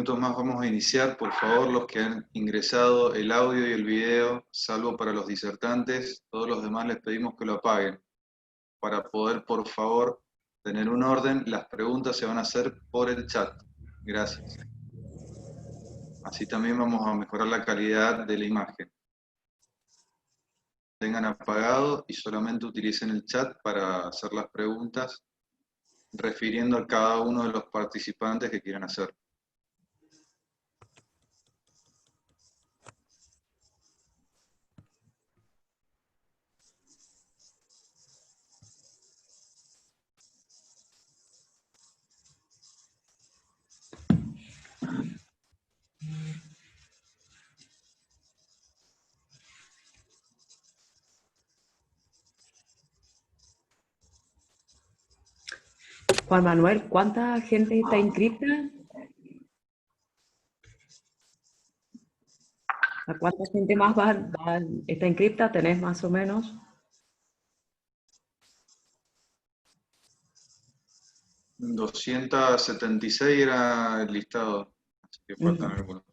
minutos más vamos a iniciar. Por favor, los que han ingresado el audio y el video, salvo para los disertantes, todos los demás les pedimos que lo apaguen. Para poder, por favor, tener un orden, las preguntas se van a hacer por el chat. Gracias. Así también vamos a mejorar la calidad de la imagen. Tengan apagado y solamente utilicen el chat para hacer las preguntas, refiriendo a cada uno de los participantes que quieran hacer. Juan Manuel, ¿cuánta gente está inscrita? ¿A cuánta gente más está inscrita? ¿Tenés más o menos? 276 era el listado, así que faltan algunos.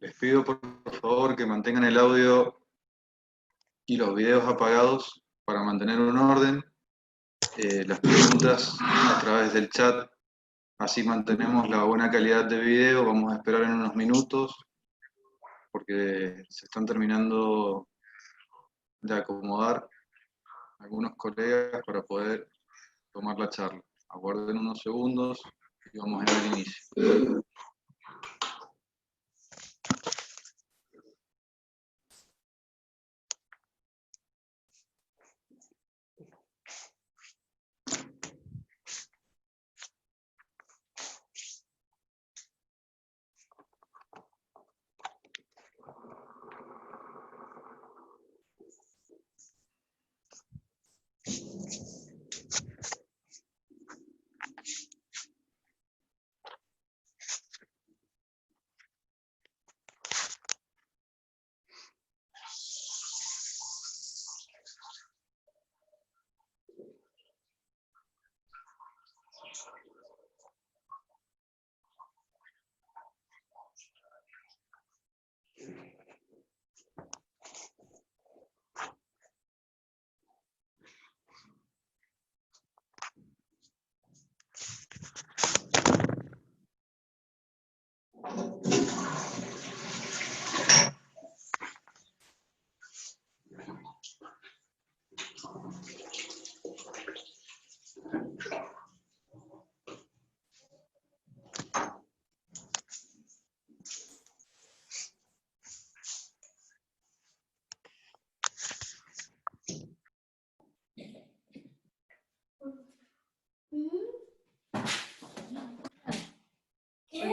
Les pido por favor que mantengan el audio y los videos apagados para mantener un orden. Las preguntas a través del chat, así mantenemos la buena calidad de video. Vamos a esperar en unos minutos porque se están terminando de acomodar algunos colegas para poder tomar la charla. Aguarden unos segundos y vamos a dar inicio.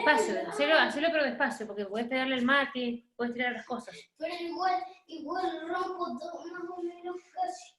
despacio, hacelo pero despacio, porque podés pegarle el mate, podés tirar las cosas. Pero igual rompo todo, más o menos casi.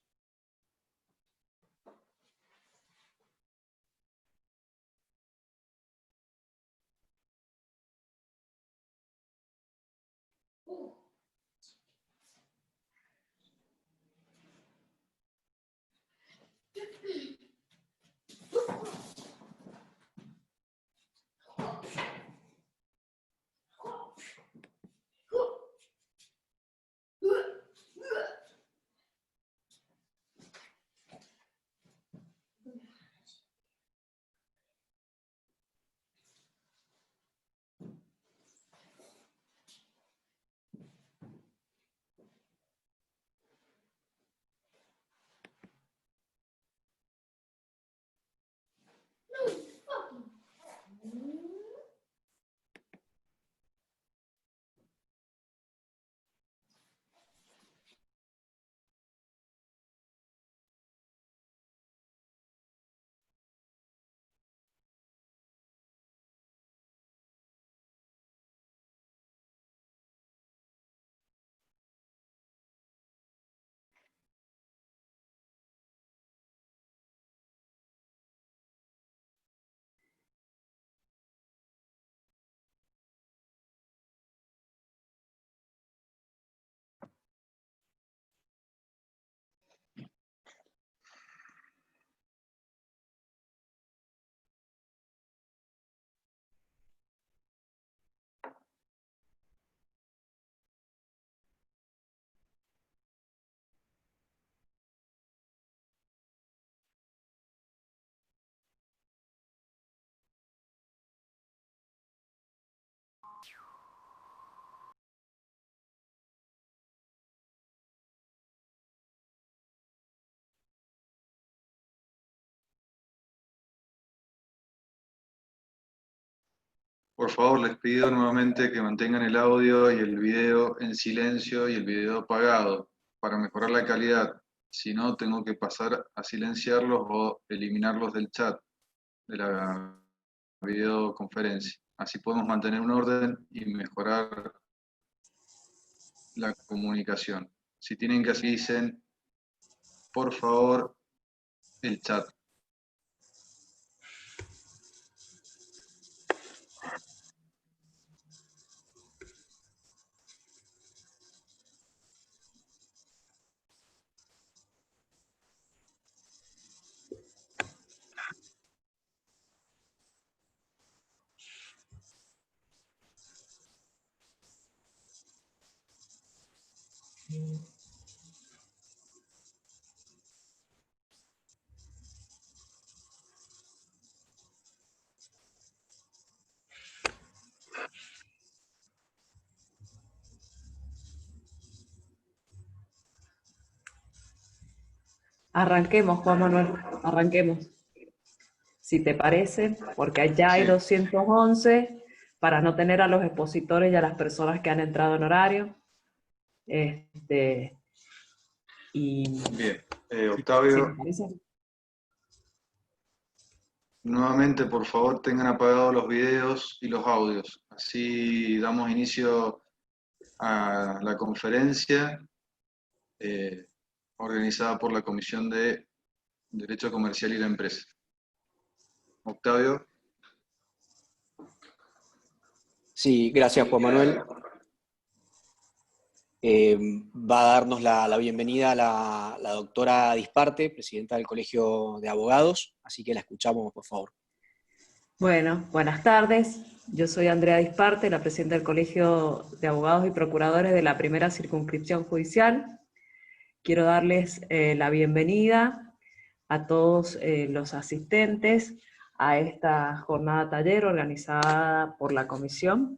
Por favor, les pido nuevamente que mantengan el audio y el video en silencio y el video apagado para mejorar la calidad. Si no, tengo que pasar a silenciarlos o eliminarlos del chat de la videoconferencia. Así podemos mantener un orden y mejorar la comunicación. Si tienen que así dicen, por favor, el chat. Arranquemos, Juan Manuel, arranquemos. Si te parece, porque ya hay Sí. 211, para no tener a los expositores y a las personas que han entrado en horario. Y Bien. si te Octavio, parece. nuevamente, por favor, tengan apagados los videos y los audios. Así damos inicio a la conferencia organizada por la Comisión de Derecho Comercial y la Empresa. Octavio. Sí, gracias Juan Manuel. Va a darnos la bienvenida la doctora Disparte, presidenta del Colegio de Abogados, así que la escuchamos, por favor. Bueno, buenas tardes. Yo soy Andrea Disparte, la presidenta del Colegio de Abogados y Procuradores de la Primera Circunscripción Judicial. Quiero darles la bienvenida a todos los asistentes a esta jornada taller organizada por la Comisión.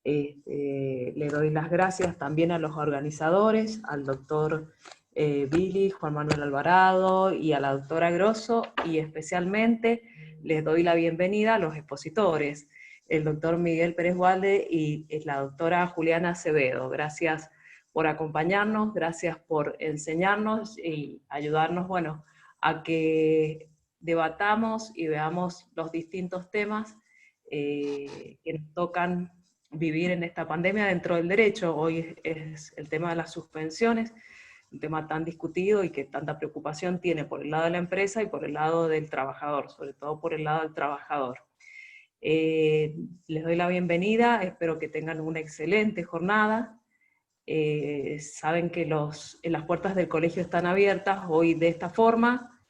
Le doy las gracias también a los organizadores, al doctor Billy, Juan Manuel Alvarado y a la doctora Grosso, y especialmente les doy la bienvenida a los expositores, el doctor Miguel Pérez Walde y la doctora Juliana Acevedo. Gracias por acompañarnos, gracias por enseñarnos y ayudarnos, bueno, a que debatamos y veamos los distintos temas que nos tocan vivir en esta pandemia dentro del derecho. Hoy es el tema de las suspensiones, un tema tan discutido y que tanta preocupación tiene por el lado de la empresa y por el lado del trabajador, sobre todo por el lado del trabajador. Les doy la bienvenida, espero que tengan una excelente jornada. Saben que las puertas del colegio están abiertas hoy de esta forma,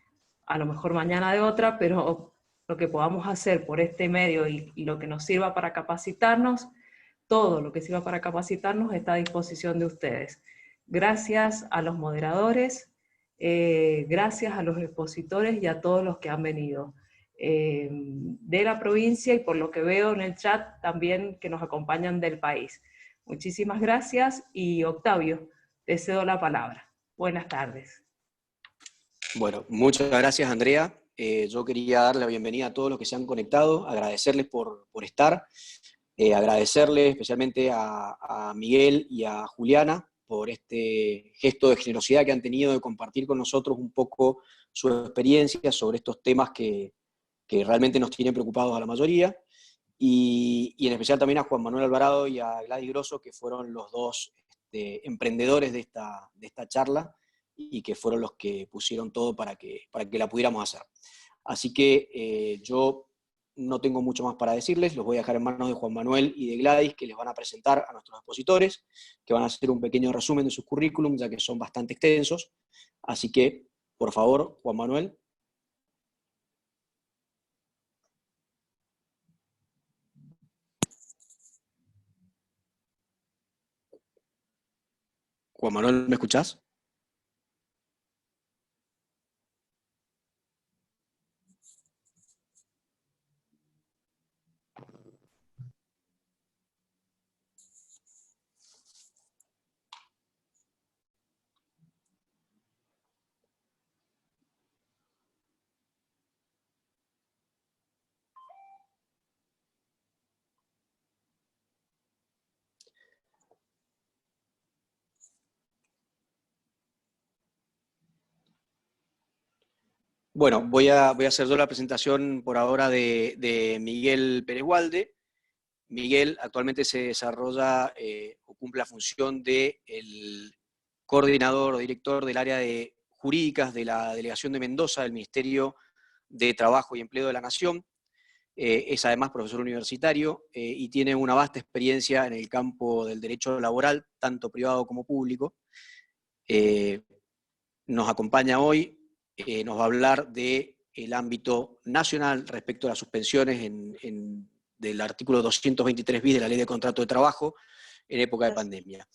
a lo mejor mañana de otra, pero lo que podamos hacer por este medio y lo que nos sirva para capacitarnos, todo lo que sirva para capacitarnos está a disposición de ustedes. Gracias a los moderadores, gracias a los expositores y a todos los que han venido de la provincia y por lo que veo en el chat también que nos acompañan del país. Muchísimas gracias y Octavio, te cedo la palabra. Buenas tardes. Bueno, muchas gracias, Andrea. Yo quería darle la bienvenida a todos los que se han conectado, agradecerles por estar, agradecerle especialmente a Miguel y a Juliana por este gesto de generosidad que han tenido de compartir con nosotros un poco su experiencia sobre estos temas que realmente nos tienen preocupados a la mayoría, y en especial también a Juan Manuel Alvarado y a Gladys Grosso, que fueron los dos emprendedores de esta charla y que fueron los que pusieron todo para que la pudiéramos hacer. Así que yo no tengo mucho más para decirles, los voy a dejar en manos de Juan Manuel y de Gladys, que les van a presentar a nuestros expositores, que van a hacer un pequeño resumen de sus currículum, ya que son bastante extensos. Así que, por favor, Juan Manuel. Juan Manuel, ¿me escuchás? Bueno, voy a hacer yo la presentación por ahora de Miguel Pérez Walde. Miguel actualmente se desarrolla o cumple la función de el coordinador o director del área de jurídicas de la Delegación de Mendoza del Ministerio de Trabajo y Empleo de la Nación. Es además profesor universitario y tiene una vasta experiencia en el campo del derecho laboral, tanto privado como público. Nos acompaña hoy, nos va a hablar del ámbito nacional respecto a las suspensiones del artículo 223 bis de la Ley de Contrato de Trabajo en época de pandemia.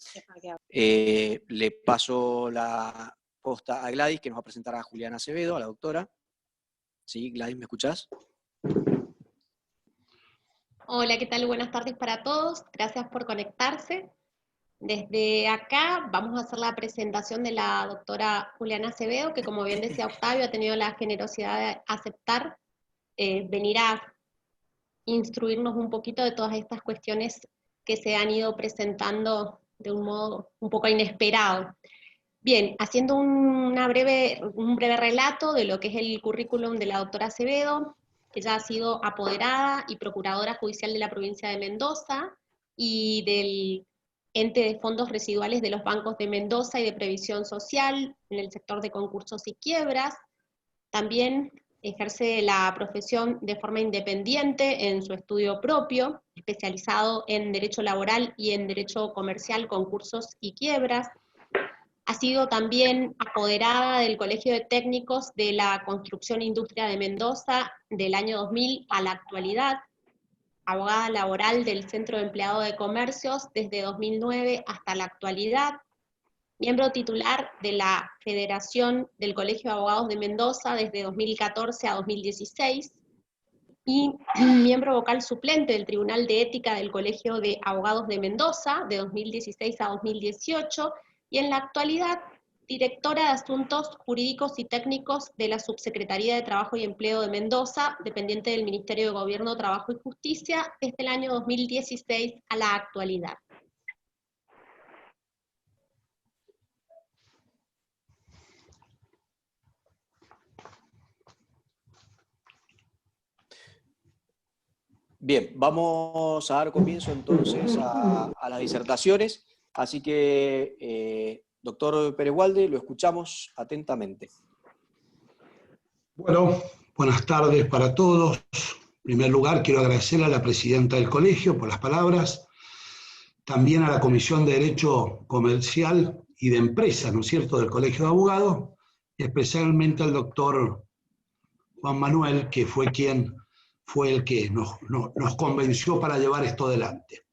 Le paso la posta a Gladys, que nos va a presentar a Juliana Acevedo, a la doctora. ¿Sí, Gladys, me escuchás? Hola, ¿qué tal? Buenas tardes para todos. Gracias por conectarse. Desde acá vamos a hacer la presentación de la doctora Juliana Acevedo, que como bien decía Octavio, ha tenido la generosidad de aceptar venir a instruirnos un poquito de todas estas cuestiones que se han ido presentando de un modo un poco inesperado. Bien, haciendo un breve relato de lo que es el currículum de la doctora Acevedo. Ella ha sido apoderada y procuradora judicial de la provincia de Mendoza y del ente de fondos residuales de los bancos de Mendoza y de previsión social en el sector de concursos y quiebras. También ejerce la profesión de forma independiente en su estudio propio, especializado en derecho laboral y en derecho comercial, concursos y quiebras. Ha sido también apoderada del Colegio de Técnicos de la Construcción e Industria de Mendoza del año 2000 a la actualidad, abogada laboral del Centro de Empleado de Comercios desde 2009 hasta la actualidad, miembro titular de la Federación del Colegio de Abogados de Mendoza desde 2014 a 2016, y miembro vocal suplente del Tribunal de Ética del Colegio de Abogados de Mendoza de 2016 a 2018, y en la actualidad directora de Asuntos Jurídicos y Técnicos de la Subsecretaría de Trabajo y Empleo de Mendoza, dependiente del Ministerio de Gobierno, Trabajo y Justicia, desde el año 2016 a la actualidad. Bien, vamos a dar comienzo entonces a las disertaciones, así que, doctor Pérez Walde, lo escuchamos atentamente. Bueno, buenas tardes para todos. En primer lugar, quiero agradecer a la presidenta del colegio por las palabras, también a la Comisión de Derecho Comercial y de Empresa, ¿no es cierto?, del Colegio de Abogados, y especialmente al doctor Juan Manuel, que fue el que nos convenció para llevar esto adelante.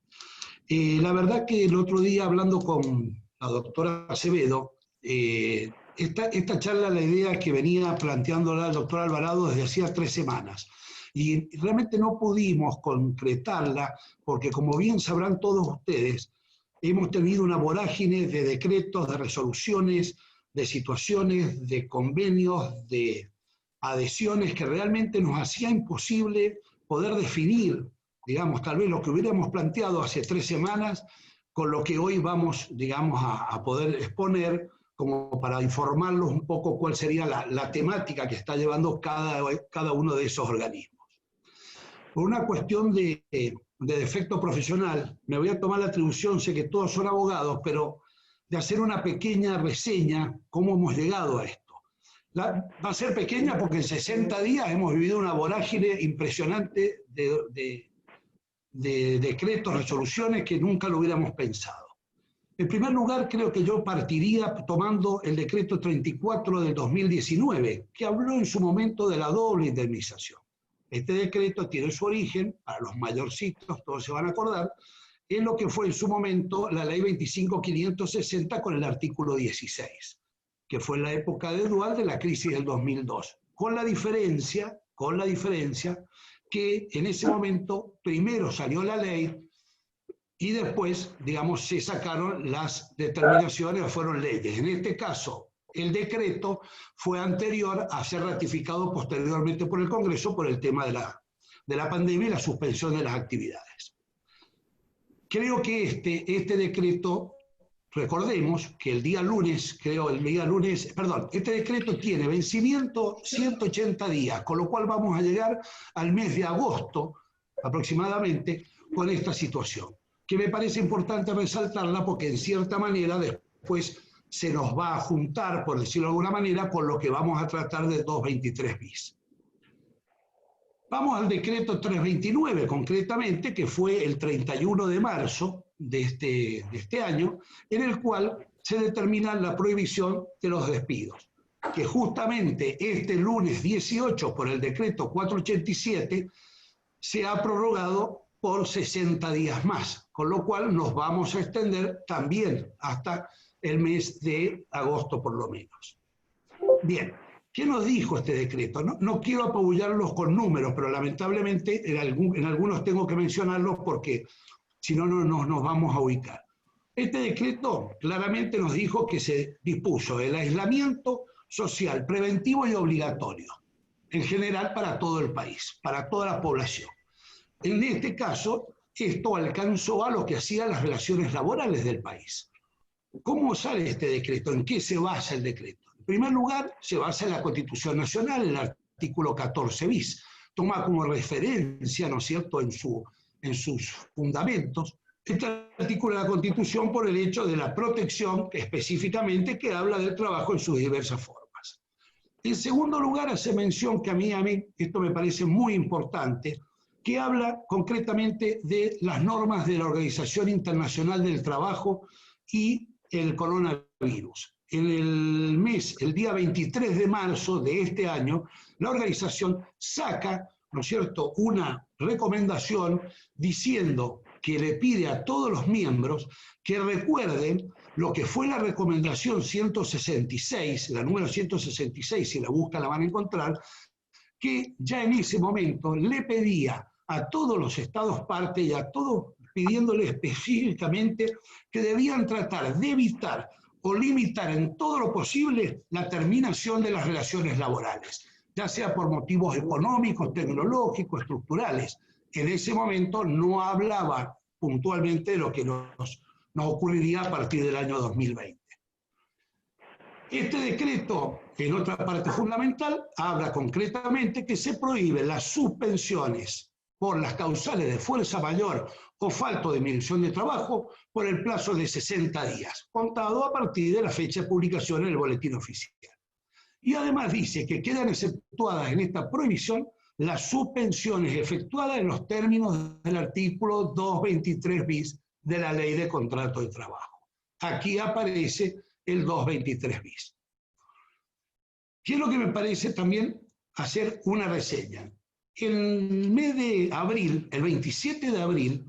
La verdad que el otro día, hablando con la doctora Acevedo, esta charla, la idea que venía planteándola el doctor Alvarado desde hacía 3 semanas, y realmente no pudimos concretarla, porque como bien sabrán todos ustedes, hemos tenido una vorágine de decretos, de resoluciones, de situaciones, de convenios, de adhesiones que realmente nos hacía imposible poder definir, digamos, tal vez lo que hubiéramos planteado hace 3 semanas, con lo que hoy vamos, digamos, a poder exponer, como para informarlos un poco cuál sería la temática que está llevando cada uno de esos organismos. Por una cuestión de defecto profesional, me voy a tomar la atribución, sé que todos son abogados, pero de hacer una pequeña reseña cómo hemos llegado a esto. Va a ser pequeña porque en 60 días hemos vivido una vorágine impresionante de decretos, resoluciones que nunca lo hubiéramos pensado. En primer lugar, creo que yo partiría tomando el decreto 34 del 2019, que habló en su momento de la doble indemnización. Este decreto tiene su origen, para los mayorcitos, todos se van a acordar, en lo que fue en su momento la ley 25.560 con el artículo 16, que fue en la época de Dual de la crisis del 2002, con la diferencia que en ese momento primero salió la ley y después, digamos, se sacaron las determinaciones o fueron leyes. En este caso, el decreto fue anterior a ser ratificado posteriormente por el Congreso por el tema de la pandemia y la suspensión de las actividades. Creo que este decreto, recordemos que el día lunes, este decreto tiene vencimiento 180 días, con lo cual vamos a llegar al mes de agosto aproximadamente con esta situación, que me parece importante resaltarla porque en cierta manera después se nos va a juntar, por decirlo de alguna manera, con lo que vamos a tratar de 223 bis. Vamos al decreto 329 concretamente, que fue el 31 de marzo de este año, en el cual se determina la prohibición de los despidos, que justamente este lunes 18 por el decreto 487 se ha prorrogado por 60 días más, con lo cual nos vamos a extender también hasta el mes de agosto por lo menos. Bien, ¿qué nos dijo este decreto? No quiero apabullarlos con números, pero lamentablemente en algunos tengo que mencionarlos porque si no, no nos vamos a ubicar. Este decreto claramente nos dijo que se dispuso el aislamiento social preventivo y obligatorio, en general para todo el país, para toda la población. En este caso, esto alcanzó a lo que hacían las relaciones laborales del país. ¿Cómo sale este decreto? ¿En qué se basa el decreto? En primer lugar, se basa en la Constitución Nacional, el artículo 14 bis. Toma como referencia, ¿no es cierto?, en sus fundamentos, este artículo de la Constitución por el hecho de la protección específicamente que habla del trabajo en sus diversas formas. En segundo lugar, hace mención que a mí esto me parece muy importante, que habla concretamente de las normas de la Organización Internacional del Trabajo y el coronavirus. En el día 23 de marzo de este año, la organización saca, ¿no es cierto?, una recomendación diciendo que le pide a todos los miembros que recuerden lo que fue la recomendación 166, la número 166, si la buscan la van a encontrar, que ya en ese momento le pedía a todos los estados parte y a todos pidiéndole específicamente que debían tratar de evitar o limitar en todo lo posible la terminación de las relaciones laborales, ya sea por motivos económicos, tecnológicos, estructurales. En ese momento no hablaba puntualmente de lo que nos ocurriría a partir del año 2020. Este decreto, en otra parte fundamental, habla concretamente que se prohíben las suspensiones por las causales de fuerza mayor o falta de disminución de trabajo por el plazo de 60 días, contado a partir de la fecha de publicación en el boletín oficial. Y además dice que quedan exceptuadas en esta prohibición las suspensiones efectuadas en los términos del artículo 223 bis de la Ley de Contrato de Trabajo. Aquí aparece el 223 bis. ¿Qué es lo que me parece también hacer una reseña? En el mes de abril, el 27 de abril,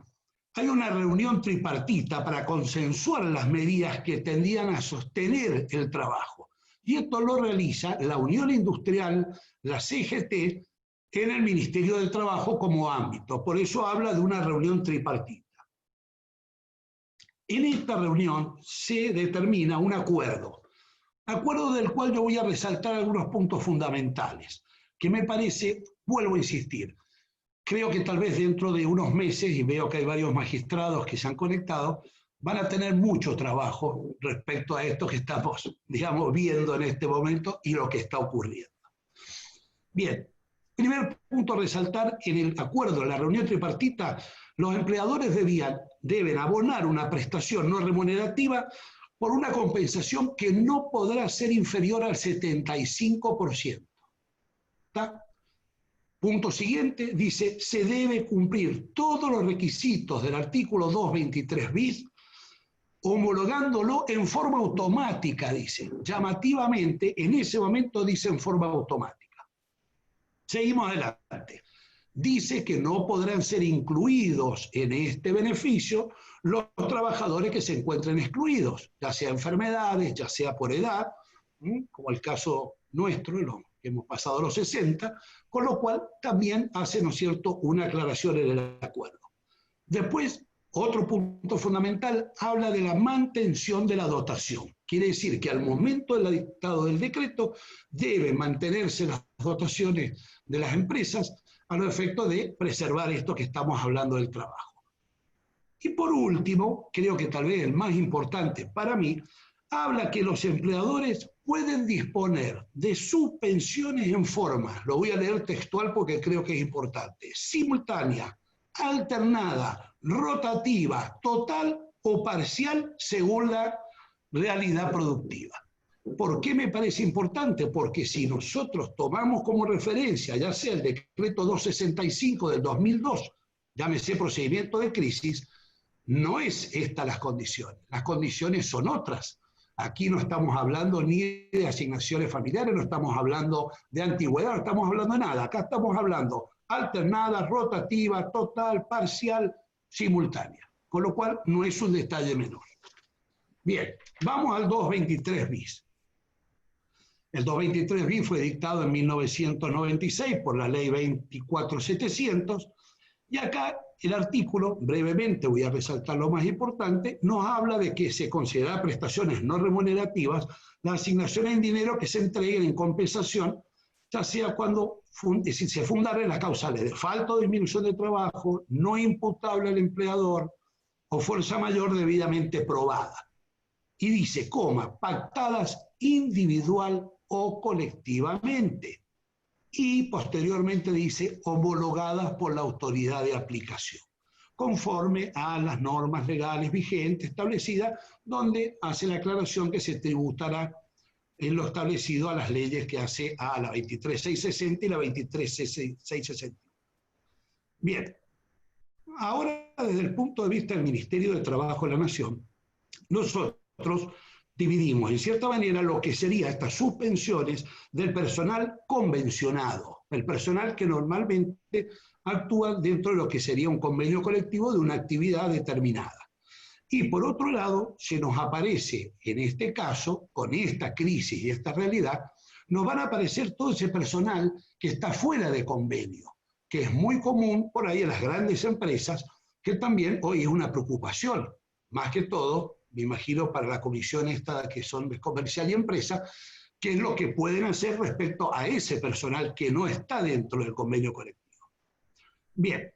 hay una reunión tripartita para consensuar las medidas que tendían a sostener el trabajo. Y esto lo realiza la Unión Industrial, la CGT, en el Ministerio del Trabajo como ámbito. Por eso habla de una reunión tripartita. En esta reunión se determina un acuerdo del cual yo voy a resaltar algunos puntos fundamentales, que me parece, vuelvo a insistir, creo que tal vez dentro de unos meses, y veo que hay varios magistrados que se han conectado, van a tener mucho trabajo respecto a esto que estamos, digamos, viendo en este momento y lo que está ocurriendo. Bien, primer punto a resaltar, en el acuerdo, en la reunión tripartita, los empleadores deben abonar una prestación no remunerativa por una compensación que no podrá ser inferior al 75%. ¿Está? Punto siguiente, dice, se debe cumplir todos los requisitos del artículo 223 bis, homologándolo en forma automática, dice. Llamativamente, en ese momento dice en forma automática. Seguimos adelante. Dice que no podrán ser incluidos en este beneficio los trabajadores que se encuentren excluidos, ya sea enfermedades, ya sea por edad, como el caso nuestro, que hemos pasado los 60, con lo cual también hace, ¿no es cierto?, una aclaración en el acuerdo. Después, otro punto fundamental, habla de la mantención de la dotación. Quiere decir que al momento del dictado del decreto deben mantenerse las dotaciones de las empresas a los efectos de preservar esto que estamos hablando del trabajo. Y por último, creo que tal vez el más importante para mí, habla que los empleadores pueden disponer de suspensiones en forma, lo voy a leer textual porque creo que es importante, simultánea, alternada, rotativa, total o parcial según la realidad productiva. ¿Por qué me parece importante? Porque si nosotros tomamos como referencia, ya sea el decreto 265 del 2002, llámese procedimiento de crisis, no es estas las condiciones son otras. Aquí no estamos hablando ni de asignaciones familiares, no estamos hablando de antigüedad, no estamos hablando de nada. Acá estamos hablando alternada, rotativa, total, parcial, simultánea. Con lo cual no es un detalle menor. Bien, vamos al 223 bis. El 223 bis fue dictado en 1996 por la ley 24700 y acá el artículo, brevemente voy a resaltar lo más importante, nos habla de que se consideran prestaciones no remunerativas las asignaciones en dinero que se entreguen en compensación, ya sea cuando se fundaran las causales de falta o disminución de trabajo, no imputable al empleador o fuerza mayor debidamente probada. Y dice, pactadas individual o colectivamente. Y posteriormente dice, homologadas por la autoridad de aplicación, conforme a las normas legales vigentes establecidas, donde hace la aclaración que se tributará en lo establecido a las leyes que hace a la 23660 y la 23661. Bien, ahora desde el punto de vista del Ministerio de Trabajo de la Nación, nosotros dividimos en cierta manera lo que sería estas suspensiones del personal convencionado, el personal que normalmente actúa dentro de lo que sería un convenio colectivo de una actividad determinada. Y por otro lado, se nos aparece, en este caso, con esta crisis y esta realidad, nos van a aparecer todo ese personal que está fuera de convenio, que es muy común por ahí en las grandes empresas, que también hoy es una preocupación, más que todo, me imagino para la comisión esta que son de comercial y empresa, qué es lo que pueden hacer respecto a ese personal que no está dentro del convenio colectivo. Bien,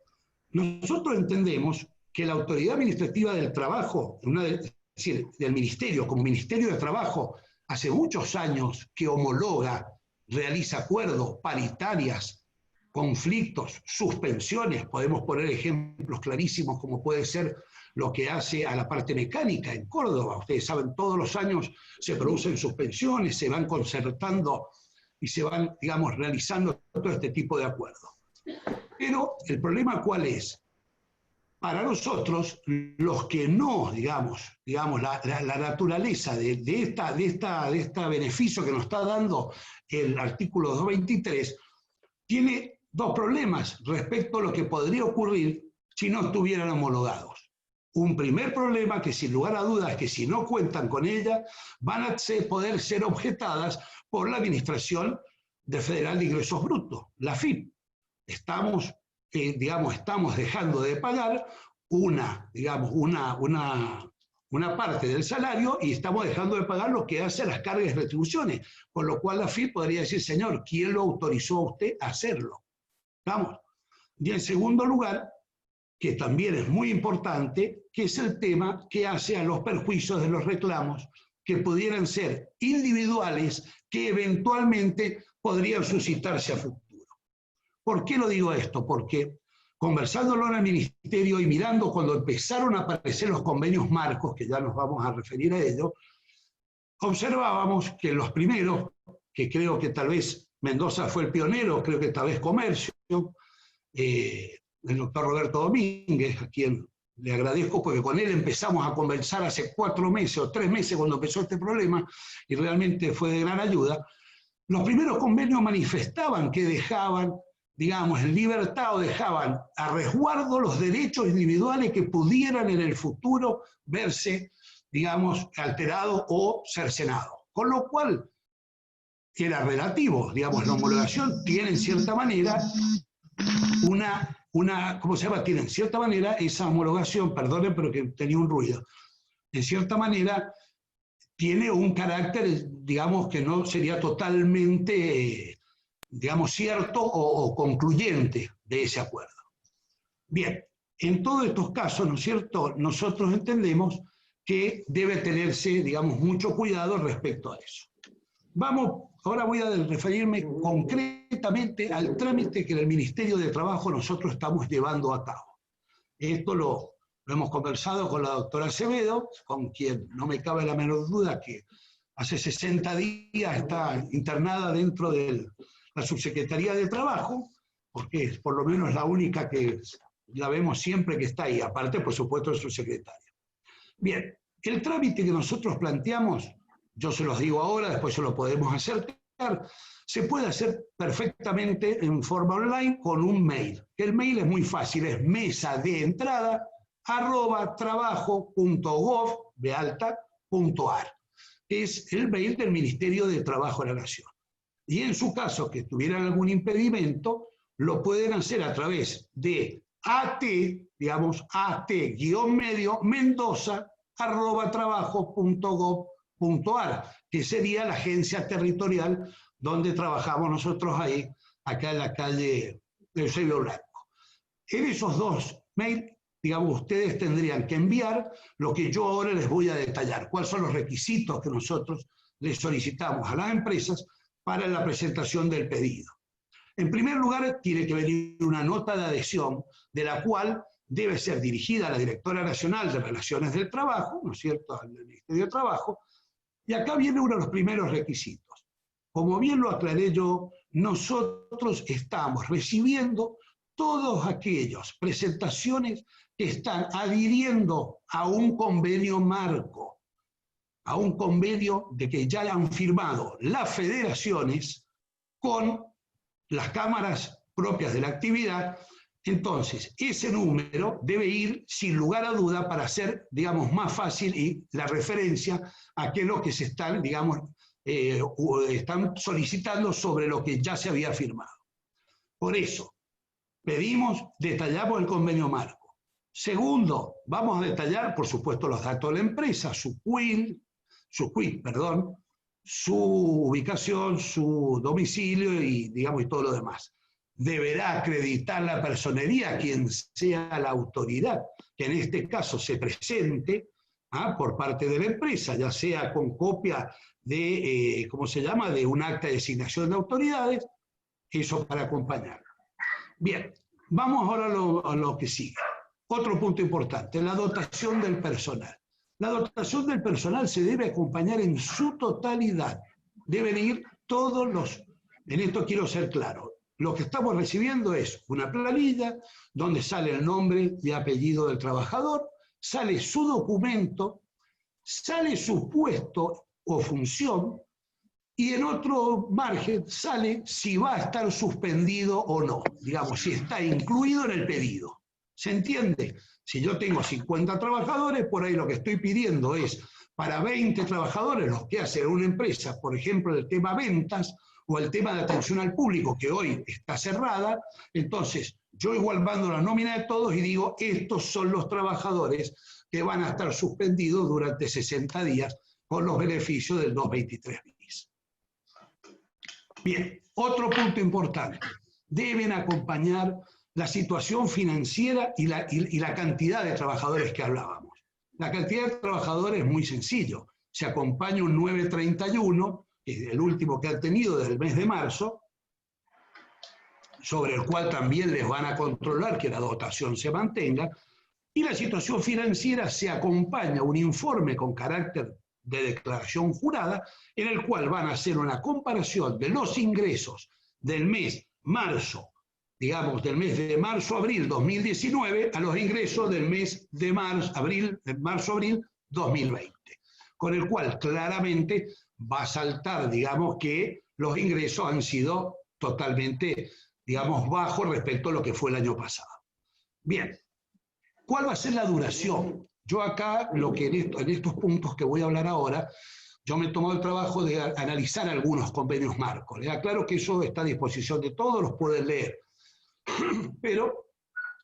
nosotros entendemos que la autoridad administrativa del trabajo, es decir, del ministerio, como Ministerio de Trabajo, hace muchos años que homologa, realiza acuerdos, paritarias, conflictos, suspensiones, podemos poner ejemplos clarísimos como puede ser lo que hace a la parte mecánica en Córdoba. Ustedes saben, todos los años se producen suspensiones, se van concertando y se van, digamos, realizando todo este tipo de acuerdos. Pero el problema ¿cuál es? Para nosotros, los que no, digamos la naturaleza de este beneficio que nos está dando el artículo 223, tiene dos problemas respecto a lo que podría ocurrir si no estuvieran homologados. Un primer problema, que sin lugar a dudas es que si no cuentan con ella, van a poder ser objetadas por la Administración Federal de Ingresos Brutos, la AFIP. Estamos dejando de pagar una parte del salario y estamos dejando de pagar lo que hace a las cargas y retribuciones, con lo cual la AFIP podría decir, señor, ¿quién lo autorizó a usted a hacerlo? ¿Vamos? Y en segundo lugar, que también es muy importante, que es el tema que hace a los perjuicios de los reclamos, que pudieran ser individuales, que eventualmente podrían suscitarse a futuro. ¿Por qué lo digo esto? Porque conversándolo en el Ministerio y mirando cuando empezaron a aparecer los convenios marcos, que ya nos vamos a referir a ello, observábamos que los primeros, que creo que tal vez Mendoza fue el pionero, creo que tal vez Comercio, el doctor Roberto Domínguez, a quien le agradezco porque con él empezamos a conversar hace 4 meses o 3 meses cuando empezó este problema y realmente fue de gran ayuda. Los primeros convenios manifestaban que dejaban, digamos, en libertad o dejaban a resguardo los derechos individuales que pudieran en el futuro verse, digamos, alterados o cercenados. Con lo cual, era relativo, digamos, la homologación tiene en cierta manera ¿cómo se llama? Tiene en cierta manera esa homologación, perdonen, pero que tenía un ruido, en cierta manera tiene un carácter, digamos, que no sería totalmente, digamos, cierto o concluyente de ese acuerdo. Bien, en todos estos casos, ¿no es cierto?, nosotros entendemos que debe tenerse, digamos, mucho cuidado respecto a eso. Ahora voy a referirme concretamente al trámite que en el Ministerio de Trabajo nosotros estamos llevando a cabo. Esto lo hemos conversado con la doctora Acevedo, con quien no me cabe la menor duda que hace 60 días está internada dentro de la Subsecretaría de Trabajo, porque es por lo menos la única que la vemos siempre que está ahí, aparte, por supuesto, de su secretaria. Bien, el trámite que nosotros planteamos, yo se los digo ahora, después se lo podemos acercar, se puede hacer perfectamente en forma online con un mail. El mail es muy fácil, es mesa-de-entrada@trabajo.gov.ar. Es el mail del Ministerio de Trabajo de la Nación. Y en su caso, que tuvieran algún impedimento, lo pueden hacer a través de at-mendoza@trabajo.gov.ar, que sería la agencia territorial donde trabajamos nosotros ahí, acá en la calle Eusebio Blanco. En esos dos mails, digamos, ustedes tendrían que enviar lo que yo ahora les voy a detallar, cuáles son los requisitos que nosotros les solicitamos a las empresas para la presentación del pedido. En primer lugar, tiene que venir una nota de adhesión, de la cual debe ser dirigida a la Directora Nacional de Relaciones del Trabajo, ¿no es cierto?, al Ministerio de Trabajo, y acá viene uno de los primeros requisitos. Como bien lo aclaré yo, nosotros estamos recibiendo todas aquellas presentaciones que están adhiriendo a un convenio marco, a un convenio de que ya han firmado las federaciones con las cámaras propias de la actividad. Entonces, ese número debe ir sin lugar a duda para hacer, digamos, más fácil y la referencia a qué es lo que se están, digamos, están solicitando sobre lo que ya se había firmado. Por eso, detallamos el convenio marco. Segundo, vamos a detallar, por supuesto, los datos de la empresa, su quit, su ubicación, su domicilio y, digamos, y todo lo demás. Deberá acreditar la personería, quien sea la autoridad, que en este caso se presente por parte de la empresa, ya sea con copia de, ¿cómo se llama?, de un acta de designación de autoridades, eso para acompañarlo. Bien, vamos ahora a lo que sigue. Otro punto importante, la dotación del personal. La dotación del personal se debe acompañar en su totalidad. Deben ir todos los... En esto quiero ser claro. Lo que estamos recibiendo es una planilla donde sale el nombre y apellido del trabajador, sale su documento, sale su puesto o función, y en otro margen sale si va a estar suspendido o no, digamos, si está incluido en el pedido. ¿Se entiende? Si yo tengo 50 trabajadores, por ahí lo que estoy pidiendo es para 20 trabajadores, los que hace una empresa, por ejemplo, el tema ventas o el tema de atención al público, que hoy está cerrada, entonces yo igual mando la nómina de todos y digo, estos son los trabajadores que van a estar suspendidos durante 60 días con los beneficios del 223 bis. Bien, otro punto importante. Deben acompañar la situación financiera y la cantidad de trabajadores que hablábamos. La cantidad de trabajadores es muy sencillo. Se acompaña un 931, que es el último que han tenido del mes de marzo, sobre el cual también les van a controlar que la dotación se mantenga, y la situación financiera se acompaña un informe con carácter de declaración jurada, en el cual van a hacer una comparación de los ingresos del mes marzo, digamos, del mes de marzo-abril 2019 a los ingresos del mes de marzo-abril 2020, con el cual claramente va a saltar, digamos, que los ingresos han sido totalmente, digamos, bajos respecto a lo que fue el año pasado. Bien, ¿cuál va a ser la duración? Yo acá, en estos puntos que voy a hablar ahora, yo me he tomado el trabajo de analizar algunos convenios marcos. Les aclaro que eso está a disposición de todos, los pueden leer. Pero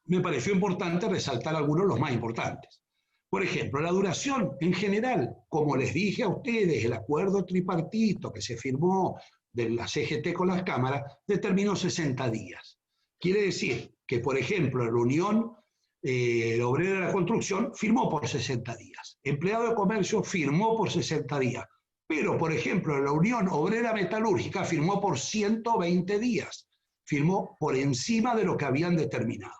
me pareció importante resaltar algunos, los más importantes. Por ejemplo, la duración en general, como les dije a ustedes, el acuerdo tripartito que se firmó de la CGT con las cámaras, determinó 60 días. Quiere decir que, por ejemplo, la Unión Obrera de la Construcción firmó por 60 días. Empleado de Comercio firmó por 60 días. Pero, por ejemplo, la Unión Obrera Metalúrgica firmó por 120 días. Firmó por encima de lo que habían determinado.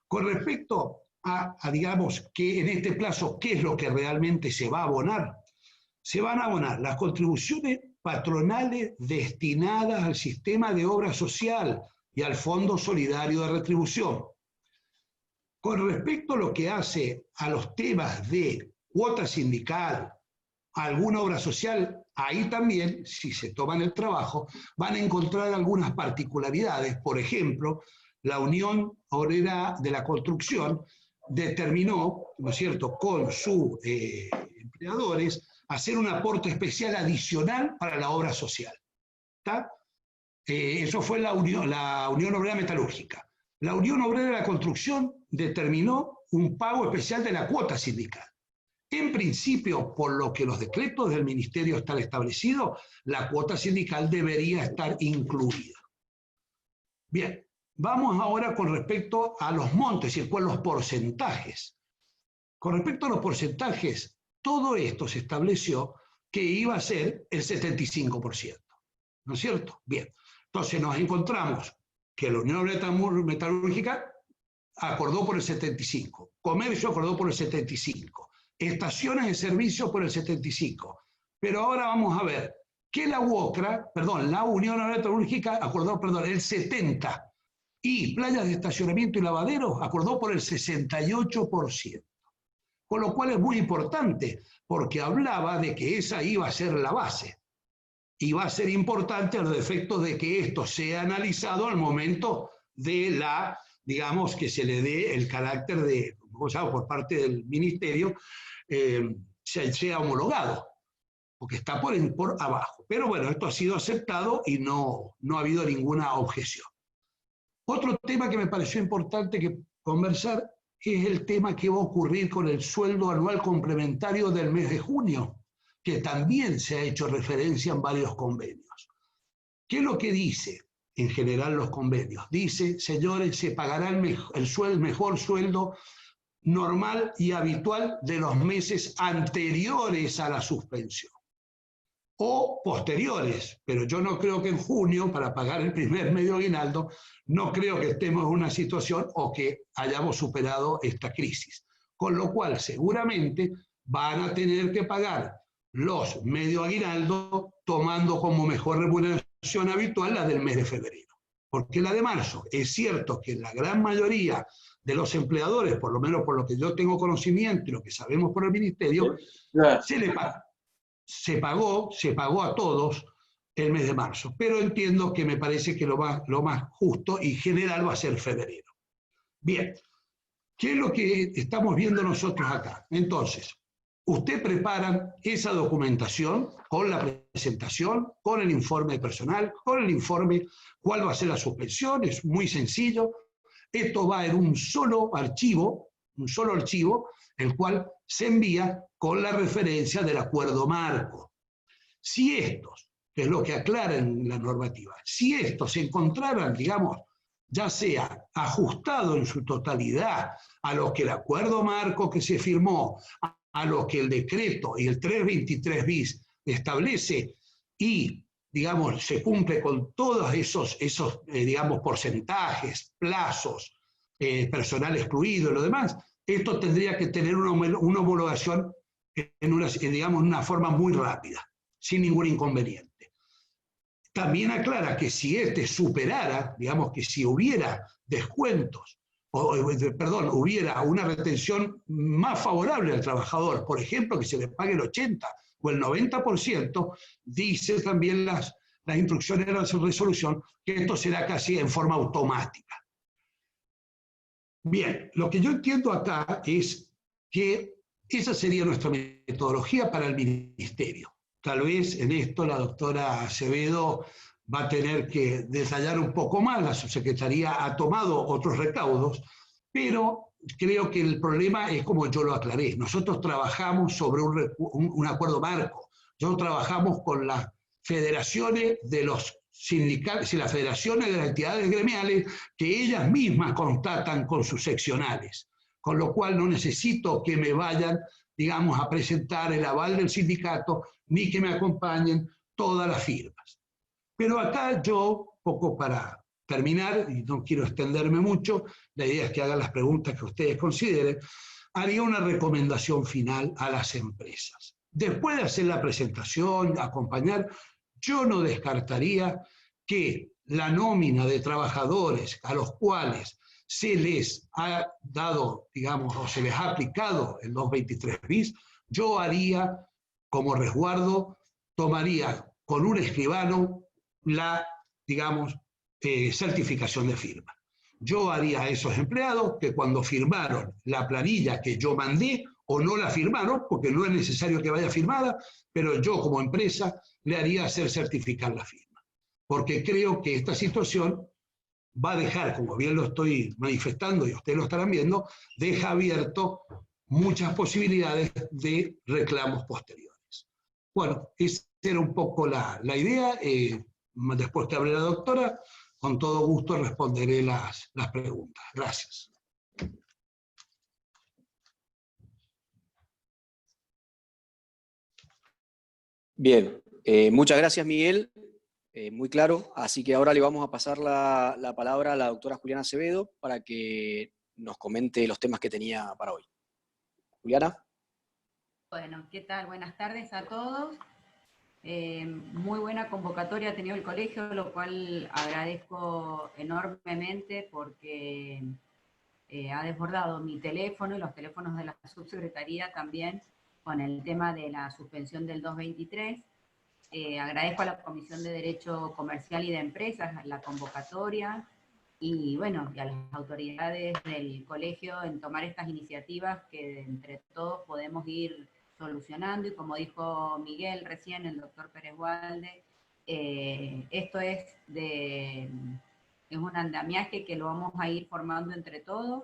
Con respecto a, digamos, que en este plazo, ¿qué es lo que realmente se va a abonar? Se van a abonar las contribuciones patronales destinadas al sistema de obra social y al Fondo Solidario de Retribución. Con respecto a lo que hace a los temas de cuota sindical, alguna obra social, ahí también, si se toman el trabajo, van a encontrar algunas particularidades. Por ejemplo, la Unión Obrera de la Construcción determinó, ¿no es cierto?, con sus empleadores, hacer un aporte especial adicional para la obra social. ¿Está? Eso fue la Unión Obrera Metalúrgica. La Unión Obrera de la Construcción determinó un pago especial de la cuota sindical. En principio, por lo que los decretos del Ministerio están establecidos, la cuota sindical debería estar incluida. Bien, vamos ahora con respecto a los montes, y después los porcentajes. Con respecto a los porcentajes, todo esto se estableció que iba a ser el 75%. ¿No es cierto? Bien, entonces nos encontramos que la Unión Obrera Metalúrgica acordó por el 75%, Comercio acordó por el 75%, estaciones de servicio por el 75%. Pero ahora vamos a ver que la Unión Obrera Metalúrgica acordó, el 70%, y playas de estacionamiento y lavaderos acordó por el 68%. Con lo cual es muy importante, porque hablaba de que esa iba a ser la base. Y va a ser importante a los efectos de que esto sea analizado al momento de la, digamos, que se le dé el carácter de, por parte del Ministerio, sea homologado, porque está por abajo. Pero bueno, esto ha sido aceptado y no ha habido ninguna objeción. Otro tema que me pareció importante conversar es el tema que va a ocurrir con el sueldo anual complementario del mes de junio, que también se ha hecho referencia en varios convenios. ¿Qué es lo que dice en general los convenios? Dice, señores, se pagará el mejor sueldo normal y habitual de los meses anteriores a la suspensión. o posteriores, pero yo no creo que en junio, para pagar el primer medio aguinaldo, no creo que estemos en una situación o que hayamos superado esta crisis. Con lo cual, seguramente van a tener que pagar los medio aguinaldo tomando como mejor remuneración habitual la del mes de febrero. Porque la de marzo, es cierto que la gran mayoría de los empleadores, por lo menos por lo que yo tengo conocimiento y lo que sabemos por el ministerio, se le paga. Se pagó a todos el mes de marzo, pero entiendo que me parece que lo más justo y general va a ser febrero. Bien, ¿qué es lo que estamos viendo nosotros acá? Entonces, usted prepara esa documentación con la presentación, con el informe personal, con el informe, cuál va a ser la suspensión, es muy sencillo. Esto va en un solo archivo, el cual se envía con la referencia del acuerdo marco. Si estos, que es lo que aclara en la normativa, si estos se encontraran, digamos, ya sea ajustado en su totalidad a lo que el acuerdo marco que se firmó, a lo que el decreto y el 323 bis establece y, digamos, se cumple con todos esos digamos, porcentajes, plazos, personal excluido y lo demás, esto tendría que tener una homologación digamos, en una forma muy rápida, sin ningún inconveniente. También aclara que si este superara, digamos que si hubiera descuentos, hubiera una retención más favorable al trabajador, por ejemplo, que se le pague el 80 o el 90%, dice también las instrucciones de la resolución que esto será casi en forma automática. Bien, lo que yo entiendo acá es que esa sería nuestra metodología para el ministerio. Tal vez en esto la doctora Acevedo va a tener que detallar un poco más, la subsecretaría ha tomado otros recaudos, pero creo que el problema es como yo lo aclaré. Nosotros trabajamos sobre un acuerdo marco, nosotros trabajamos con las federaciones de los sindicales y las federaciones de las entidades gremiales que ellas mismas constatan con sus seccionales, con lo cual no necesito que me vayan, digamos, a presentar el aval del sindicato, ni que me acompañen todas las firmas. Pero acá yo, poco para terminar, y no quiero extenderme mucho, la idea es que hagan las preguntas que ustedes consideren, haría una recomendación final a las empresas. Después de hacer la presentación, acompañar, yo no descartaría que la nómina de trabajadores a los cuales se les ha dado, digamos, o se les ha aplicado el 223 bis, yo haría como resguardo, tomaría con un escribano la, digamos, certificación de firma. Yo haría a esos empleados que cuando firmaron la planilla que yo mandé, o no la firmaron, porque no es necesario que vaya firmada, pero yo como empresa le haría hacer certificar la firma. Porque creo que esta situación va a dejar, como bien lo estoy manifestando y ustedes lo estarán viendo, deja abierto muchas posibilidades de reclamos posteriores. Bueno, esa era un poco la idea. Después que hable la doctora, con todo gusto responderé las preguntas. Gracias. Bien, muchas gracias, Miguel. Muy claro. Así que ahora le vamos a pasar la palabra a la doctora Juliana Acevedo para que nos comente los temas que tenía para hoy. Juliana. Bueno, ¿qué tal? Buenas tardes a todos. Muy buena convocatoria ha tenido el colegio, lo cual agradezco enormemente porque ha desbordado mi teléfono y los teléfonos de la subsecretaría también con el tema de la suspensión del 223. Agradezco a la Comisión de Derecho Comercial y de Empresas la convocatoria y bueno, y a las autoridades del colegio en tomar estas iniciativas que entre todos podemos ir solucionando, y como dijo Miguel recién, el doctor Pérez Walde, esto es un andamiaje que lo vamos a ir formando entre todos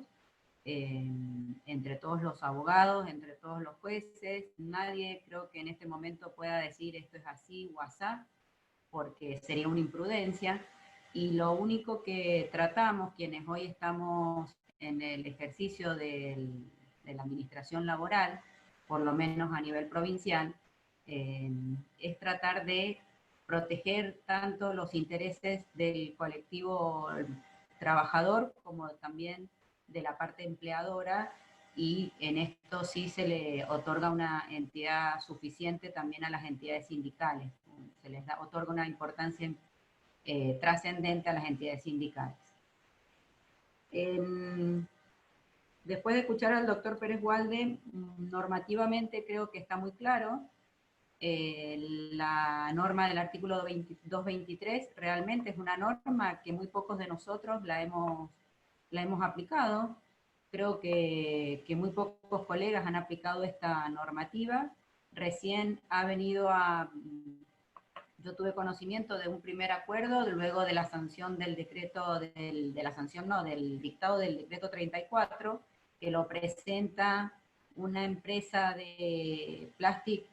los abogados, entre todos los jueces. Nadie creo que en este momento pueda decir esto es así o asá, porque sería una imprudencia, y lo único que tratamos, quienes hoy estamos en el ejercicio de la administración laboral, por lo menos a nivel provincial, es tratar de proteger tanto los intereses del colectivo trabajador como también de la parte empleadora, y en esto sí se le otorga una entidad suficiente también a las entidades sindicales, se les otorga una importancia trascendente a las entidades sindicales. Después de escuchar al doctor Pérez Walde, normativamente creo que está muy claro. La norma del artículo 223 realmente es una norma que muy pocos de nosotros la hemos aplicado. Creo que muy pocos colegas han aplicado esta normativa. Recién ha venido yo tuve conocimiento de un primer acuerdo luego de la sanción del decreto, del dictado del decreto 34, que lo presenta una empresa de Plastic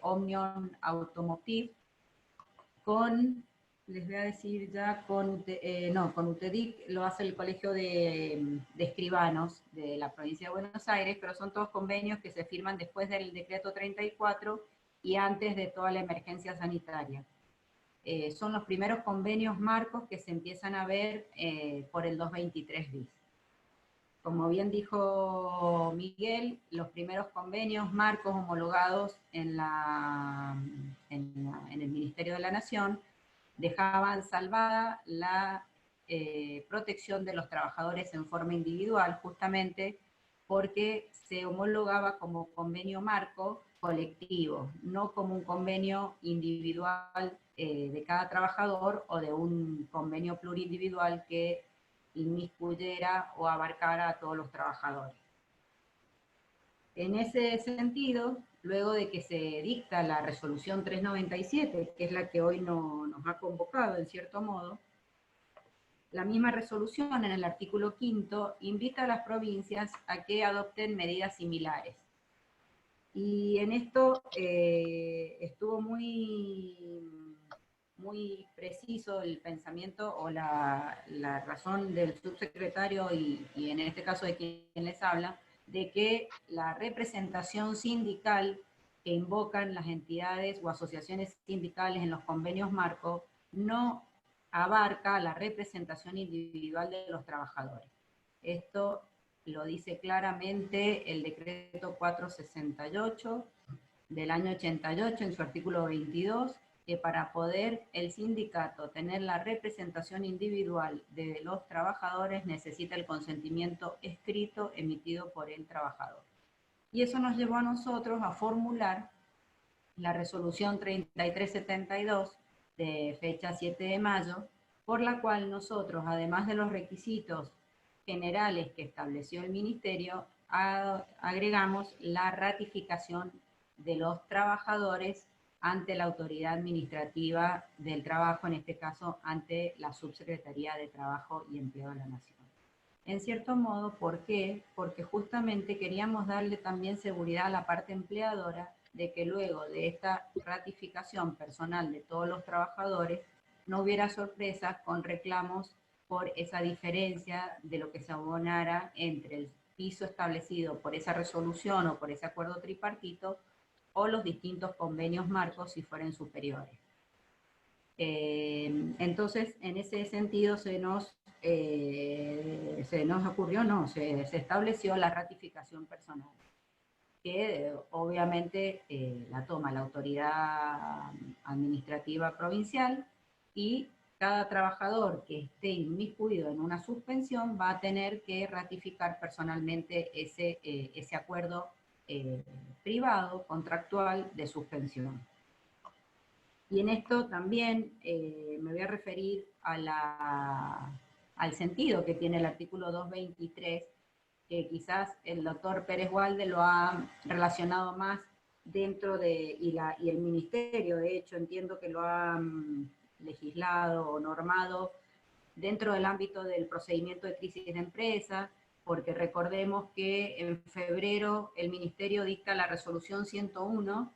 Omnium Automotive les voy a decir ya, con UTEDIC lo hace el Colegio de Escribanos de la provincia de Buenos Aires, pero son todos convenios que se firman después del decreto 34 y antes de toda la emergencia sanitaria. Son los primeros convenios marcos que se empiezan a ver por el 223 bis. Como bien dijo Miguel, los primeros convenios marcos homologados en el Ministerio de la Nación dejaban salvada la protección de los trabajadores en forma individual, justamente porque se homologaba como convenio marco colectivo, no como un convenio individual de cada trabajador o de un convenio plurindividual que inmiscuyera o abarcara a todos los trabajadores. En ese sentido, luego de que se dicta la resolución 397, que es la que hoy nos ha convocado en cierto modo, la misma resolución en el artículo 5 invita a las provincias a que adopten medidas similares. Y en esto estuvo muy preciso el pensamiento o la razón del subsecretario y en este caso de quien les habla, de que la representación sindical que invocan las entidades o asociaciones sindicales en los convenios marco no abarca la representación individual de los trabajadores. Esto lo dice claramente el decreto 468 del año 88 en su artículo 22, que para poder el sindicato tener la representación individual de los trabajadores necesita el consentimiento escrito emitido por el trabajador. Y eso nos llevó a nosotros a formular la resolución 3372 de fecha 7 de mayo, por la cual nosotros, además de los requisitos generales que estableció el Ministerio, agregamos la ratificación de los trabajadores ante la Autoridad Administrativa del Trabajo, en este caso ante la Subsecretaría de Trabajo y Empleo de la Nación. En cierto modo, ¿por qué? Porque justamente queríamos darle también seguridad a la parte empleadora de que luego de esta ratificación personal de todos los trabajadores no hubiera sorpresas con reclamos por esa diferencia de lo que se abonara entre el piso establecido por esa resolución o por ese acuerdo tripartito o los distintos convenios marcos si fueran superiores. Entonces, en ese sentido se nos ocurrió, se estableció la ratificación personal, que obviamente la toma la autoridad administrativa provincial, y cada trabajador que esté inmiscuido en una suspensión va a tener que ratificar personalmente ese acuerdo privado, contractual de suspensión. Y en esto también me voy a referir al sentido que tiene el artículo 223, que quizás el doctor Pérez Walde lo ha relacionado más dentro de, y el Ministerio, de hecho, entiendo que lo ha legislado o normado dentro del ámbito del procedimiento de crisis de empresa, porque recordemos que en febrero el Ministerio dicta la resolución 101,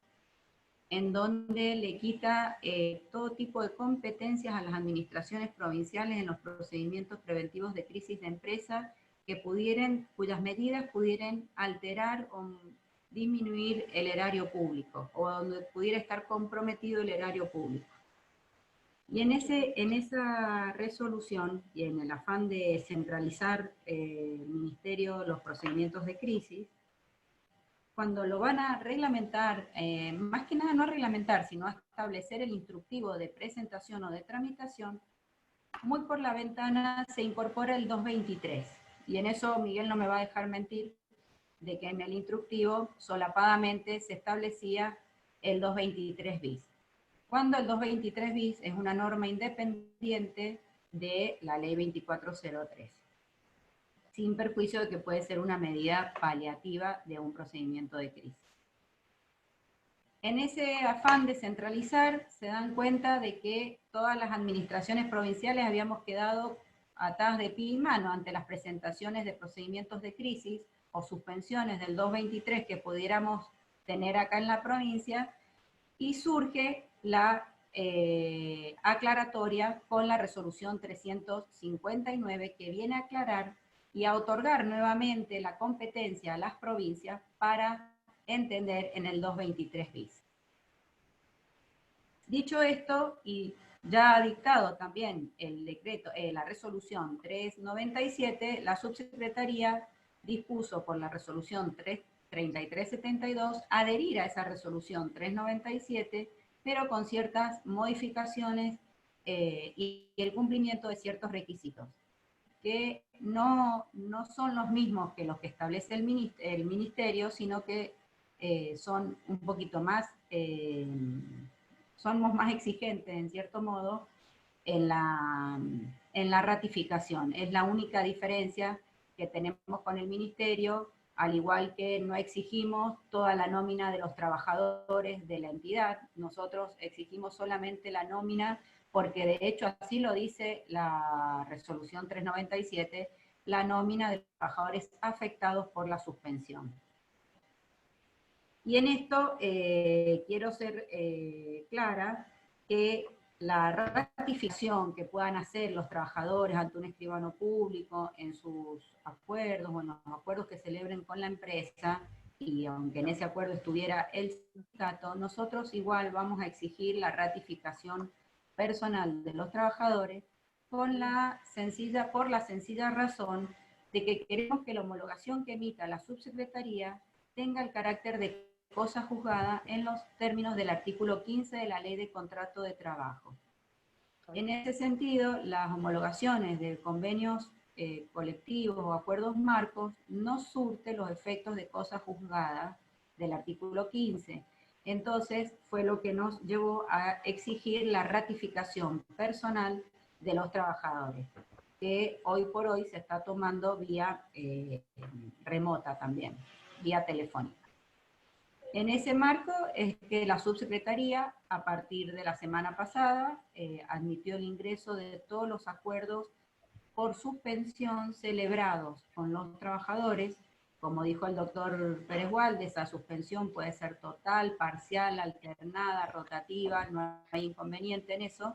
en donde le quita todo tipo de competencias a las administraciones provinciales en los procedimientos preventivos de crisis de empresa cuyas medidas pudieran alterar disminuir el erario público o donde pudiera estar comprometido el erario público. Y en esa resolución y en el afán de centralizar el Ministerio los procedimientos de crisis, cuando lo van a reglamentar, más que nada no reglamentar, sino a establecer el instructivo de presentación o de tramitación, muy por la ventana se incorpora el 223. Y en eso Miguel no me va a dejar mentir, de que en el instructivo solapadamente se establecía el 223 bis. Cuando el 223 bis es una norma independiente de la ley 2403, sin perjuicio de que puede ser una medida paliativa de un procedimiento de crisis. En ese afán de centralizar, se dan cuenta de que todas las administraciones provinciales habíamos quedado atadas de pie y mano ante las presentaciones de procedimientos de crisis o suspensiones del 223 que pudiéramos tener acá en la provincia, y surge la aclaratoria con la resolución 359 que viene a aclarar y a otorgar nuevamente la competencia a las provincias para entender en el 223 bis. Dicho esto, y ya ha dictado también el decreto, la resolución 397, la subsecretaría dispuso por la resolución 3372 adherir a esa resolución 397, pero con ciertas modificaciones y el cumplimiento de ciertos requisitos, que no son los mismos que los que establece el ministerio, sino que son un poquito más, somos más exigentes en cierto modo en la ratificación. Es la única diferencia que tenemos con el ministerio, al igual que no exigimos toda la nómina de los trabajadores de la entidad, nosotros exigimos solamente la nómina, porque de hecho así lo dice la resolución 397, la nómina de los trabajadores afectados por la suspensión. Y en esto quiero ser clara que la ratificación que puedan hacer los trabajadores ante un escribano público en sus acuerdos o en los acuerdos que celebren con la empresa, y aunque en ese acuerdo estuviera el sindicato, nosotros igual vamos a exigir la ratificación personal de los trabajadores por la sencilla razón de que queremos que la homologación que emita la subsecretaría tenga el carácter de cosa juzgada en los términos del artículo 15 de la Ley de Contrato de Trabajo. En ese sentido, las homologaciones de convenios colectivos o acuerdos marcos no surten los efectos de cosa juzgada del artículo 15. Entonces, fue lo que nos llevó a exigir la ratificación personal de los trabajadores, que hoy por hoy se está tomando vía remota también, vía telefónica. En ese marco es que la subsecretaría, a partir de la semana pasada, admitió el ingreso de todos los acuerdos por suspensión celebrados con los trabajadores. Como dijo el doctor Pérez Walde, esa suspensión puede ser total, parcial, alternada, rotativa, no hay inconveniente en eso,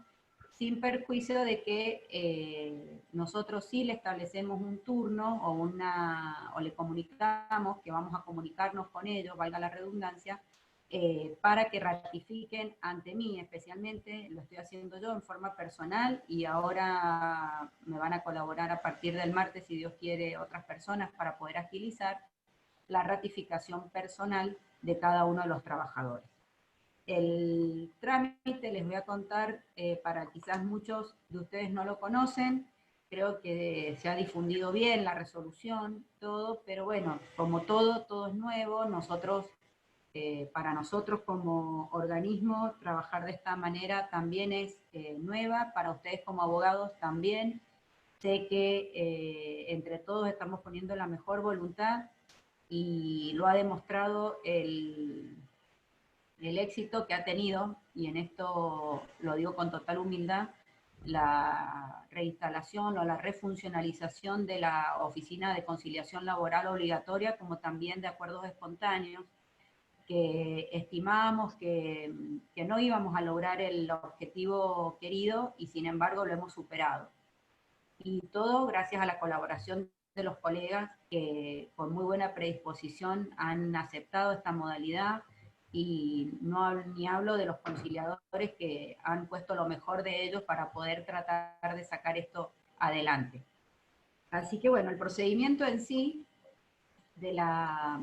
sin perjuicio de que nosotros sí le establecemos un turno o le comunicamos que vamos a comunicarnos con ellos, valga la redundancia, para que ratifiquen ante mí especialmente, lo estoy haciendo yo en forma personal y ahora me van a colaborar a partir del martes, si Dios quiere, otras personas para poder agilizar la ratificación personal de cada uno de los trabajadores. El trámite, les voy a contar, para quizás muchos de ustedes no lo conocen, creo que se ha difundido bien la resolución, todo, pero bueno, como todo es nuevo, para nosotros como organismo, trabajar de esta manera también es nueva, para ustedes como abogados también. Sé que entre todos estamos poniendo la mejor voluntad y lo ha demostrado el éxito que ha tenido, y en esto lo digo con total humildad, la reinstalación o la refuncionalización de la Oficina de Conciliación Laboral Obligatoria, como también de acuerdos espontáneos, que estimábamos que no íbamos a lograr el objetivo querido y sin embargo lo hemos superado. Y todo gracias a la colaboración de los colegas que con muy buena predisposición han aceptado esta modalidad, y ni hablo de los conciliadores que han puesto lo mejor de ellos para poder tratar de sacar esto adelante. Así que bueno, el procedimiento en sí de la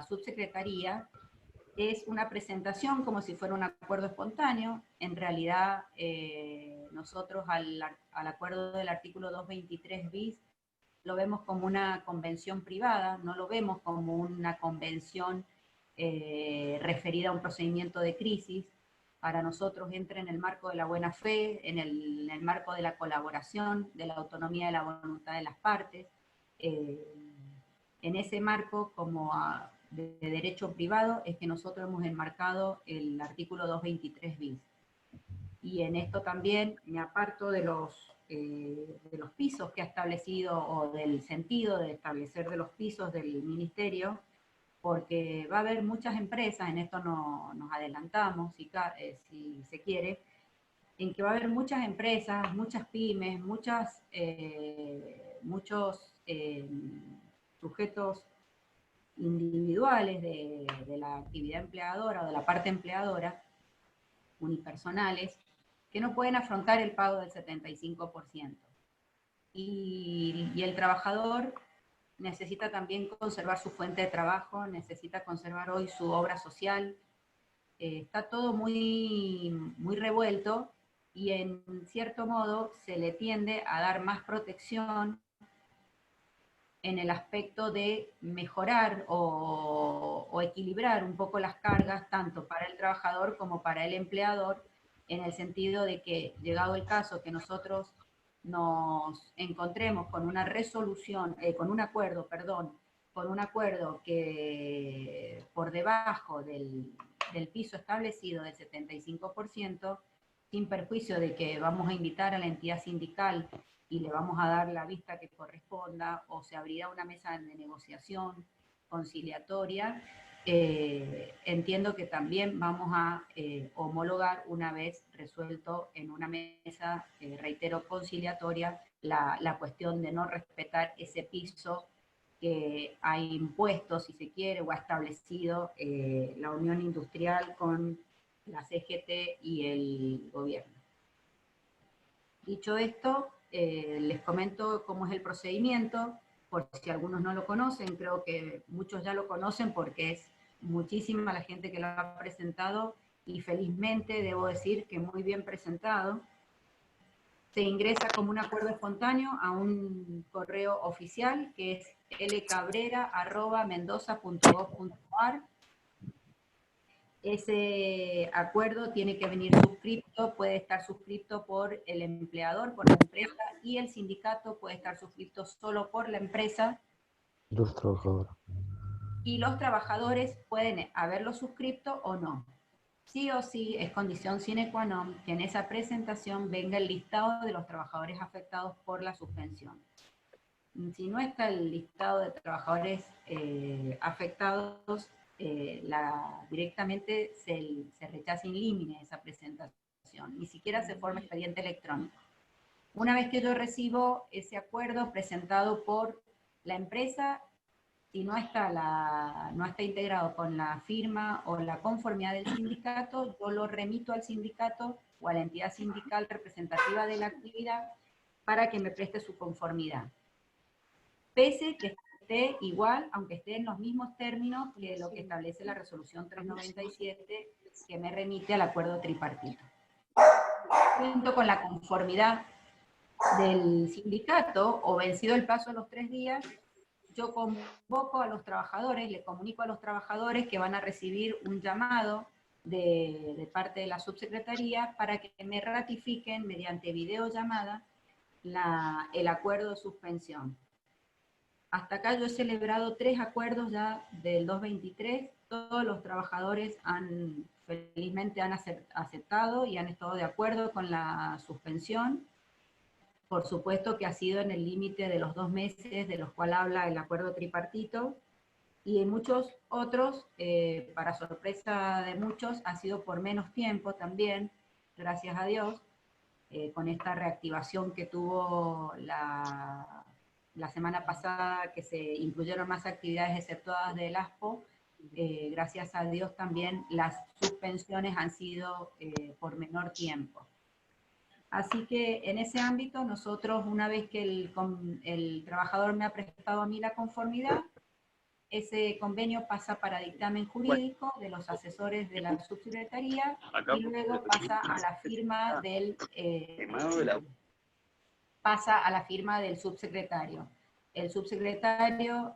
subsecretaría es una presentación como si fuera un acuerdo espontáneo. En realidad, nosotros al acuerdo del artículo 223 bis lo vemos como una convención privada, no lo vemos como una convención referida a un procedimiento de crisis. Para nosotros entra en el marco de la buena fe, en el marco de la colaboración, de la autonomía de la voluntad de las partes. En ese marco, como de derecho privado, es que nosotros hemos enmarcado el artículo 223 bis. Y en esto también me aparto de los pisos que ha establecido, o del sentido de establecer de los pisos del ministerio, porque va a haber muchas empresas, en esto no nos adelantamos, si se quiere, en que va a haber muchas empresas, muchas pymes, muchos sujetos individuales de la actividad empleadora o de la parte empleadora, unipersonales, que no pueden afrontar el pago del 75%. Y el trabajador necesita también conservar su fuente de trabajo, necesita conservar hoy su obra social. Está todo muy, muy revuelto, y en cierto modo se le tiende a dar más protección en el aspecto de mejorar o equilibrar un poco las cargas, tanto para el trabajador como para el empleador, en el sentido de que, llegado el caso que nosotros nos encontremos con una resolución, con un acuerdo que por debajo del piso establecido del 75%, sin perjuicio de que vamos a invitar a la entidad sindical y le vamos a dar la vista que corresponda, o se abrirá una mesa de negociación conciliatoria, entiendo que también vamos a homologar, una vez resuelto en una mesa, reitero, conciliatoria, la cuestión de no respetar ese piso que ha impuesto, si se quiere, o ha establecido la Unión Industrial con la CGT y el gobierno. Dicho esto, les comento cómo es el procedimiento, por si algunos no lo conocen. Creo que muchos ya lo conocen porque es muchísima la gente que lo ha presentado, y felizmente debo decir que muy bien presentado. Se ingresa como un acuerdo espontáneo a un correo oficial que es lcabrera@mendoza.gov.ar. Ese acuerdo tiene que venir suscripto, puede estar suscripto por el empleador, por la empresa, y el sindicato puede estar suscripto solo por la empresa. Los trabajadores. Y los trabajadores pueden haberlo suscripto o no. Sí o sí es condición sine qua non que en esa presentación venga el listado de los trabajadores afectados por la suspensión. Si no está el listado de trabajadores afectados, directamente se rechaza in limine esa presentación, ni siquiera se forma expediente electrónico. Una vez que yo recibo ese acuerdo presentado por la empresa, si no está integrado con la firma o la conformidad del sindicato, yo lo remito al sindicato o a la entidad sindical representativa de la actividad para que me preste su conformidad. Pese que esté igual, aunque esté en los mismos términos que lo que establece la resolución 397, que me remite al acuerdo tripartito. Junto con la conformidad del sindicato, o vencido el plazo de los 3 días, yo convoco a los trabajadores, le comunico a los trabajadores que van a recibir un llamado de parte de la subsecretaría para que me ratifiquen mediante videollamada el acuerdo de suspensión. Hasta acá yo he celebrado 3 acuerdos ya del 223, todos los trabajadores felizmente han aceptado y han estado de acuerdo con la suspensión. Por supuesto que ha sido en el límite de los 2 meses de los cuales habla el acuerdo tripartito, y en muchos otros, para sorpresa de muchos, ha sido por menos tiempo también, gracias a Dios, con esta reactivación que tuvo la la semana pasada que se incluyeron más actividades exceptuadas del ASPO, gracias a Dios también las suspensiones han sido por menor tiempo. Así que en ese ámbito nosotros, una vez que el trabajador me ha prestado a mí la conformidad, ese convenio pasa para dictamen jurídico de los asesores de la subsecretaría y luego pasa a la firma del subsecretario. El subsecretario